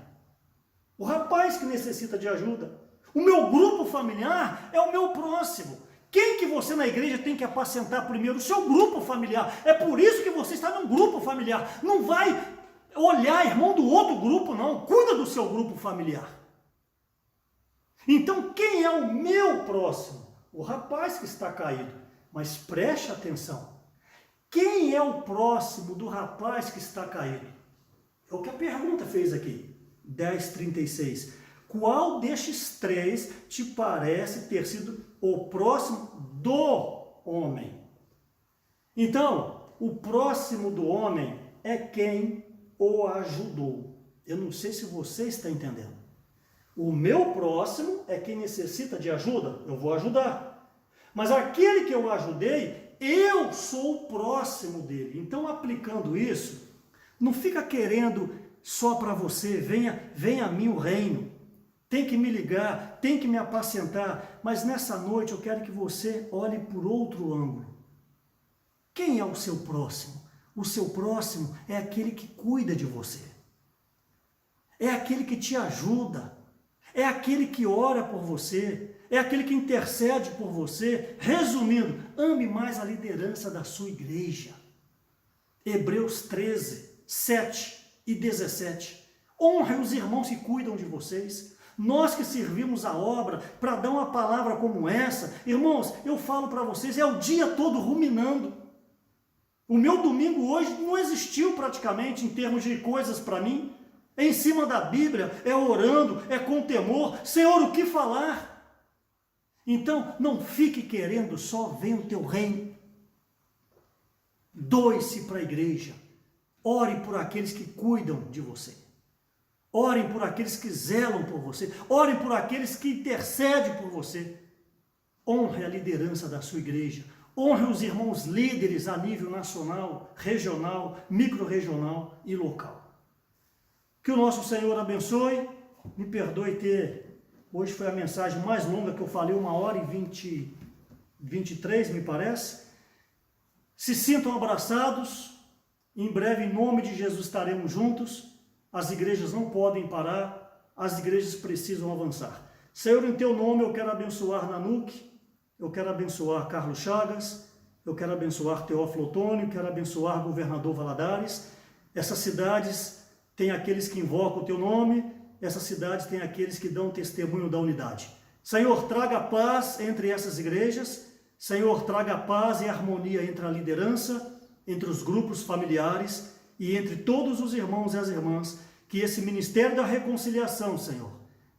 o rapaz que necessita de ajuda. O meu grupo familiar é o meu próximo. Quem que você na igreja tem que apacentar primeiro? O seu grupo familiar. É por isso que você está num grupo familiar. Não vai olhar, irmão, do outro grupo, não. Cuida do seu grupo familiar. Então, quem é o meu próximo? O rapaz que está caído. Mas preste atenção. Quem é o próximo do rapaz que está caído? É o que a pergunta fez aqui. 10:36. Qual destes três te parece ter sido o próximo do homem? Então, o próximo do homem é quem o ajudou. Eu não sei se você está entendendo. O meu próximo é quem necessita de ajuda, eu vou ajudar. Mas aquele que eu ajudei, eu sou o próximo dele. Então, aplicando isso, não fica querendo só para você, venha a mim o reino. Tem que me ligar, tem que me apacentar, mas nessa noite eu quero que você olhe por outro ângulo. Quem é o seu próximo? O seu próximo é aquele que cuida de você. É aquele que te ajuda. É aquele que ora por você. É aquele que intercede por você. Resumindo, ame mais a liderança da sua igreja. Hebreus 13:7-17. Honre os irmãos que cuidam de vocês. Nós que servimos a obra para dar uma palavra como essa, irmãos, eu falo para vocês, é o dia todo ruminando. O meu domingo hoje não existiu praticamente em termos de coisas para mim. É em cima da Bíblia, é orando, é com temor. Senhor, o que falar? Então, não fique querendo só ver o teu reino. Doe-se para a igreja. Ore por aqueles que cuidam de você. Orem por aqueles que zelam por você. Orem por aqueles que intercedem por você. Honre a liderança da sua igreja. Honre os irmãos líderes a nível nacional, regional, micro-regional e local. Que o nosso Senhor abençoe. Me perdoe hoje foi a mensagem mais longa que eu falei, 1h23, me parece. Se sintam abraçados. Em breve, em nome de Jesus, estaremos juntos. As igrejas não podem parar, as igrejas precisam avançar. Senhor, em teu nome eu quero abençoar Nanuque, eu quero abençoar Carlos Chagas, eu quero abençoar Teófilo Otônio, quero abençoar Governador Valadares. Essas cidades têm aqueles que invocam o teu nome, essas cidades têm aqueles que dão testemunho da unidade. Senhor, traga paz entre essas igrejas, Senhor, traga paz e harmonia entre a liderança, entre os grupos familiares, e entre todos os irmãos e as irmãs, que esse ministério da reconciliação, Senhor,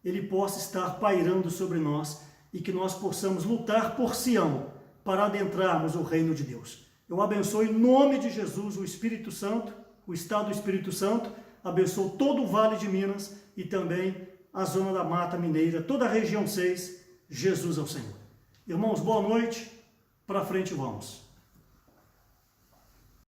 ele possa estar pairando sobre nós e que nós possamos lutar por Sião para adentrarmos o reino de Deus. Eu abençoo em nome de Jesus o Espírito Santo, o estado do Espírito Santo, abençoo todo o Vale de Minas e também a zona da Mata Mineira, toda a região 6, Jesus é o Senhor. Irmãos, boa noite, para frente vamos.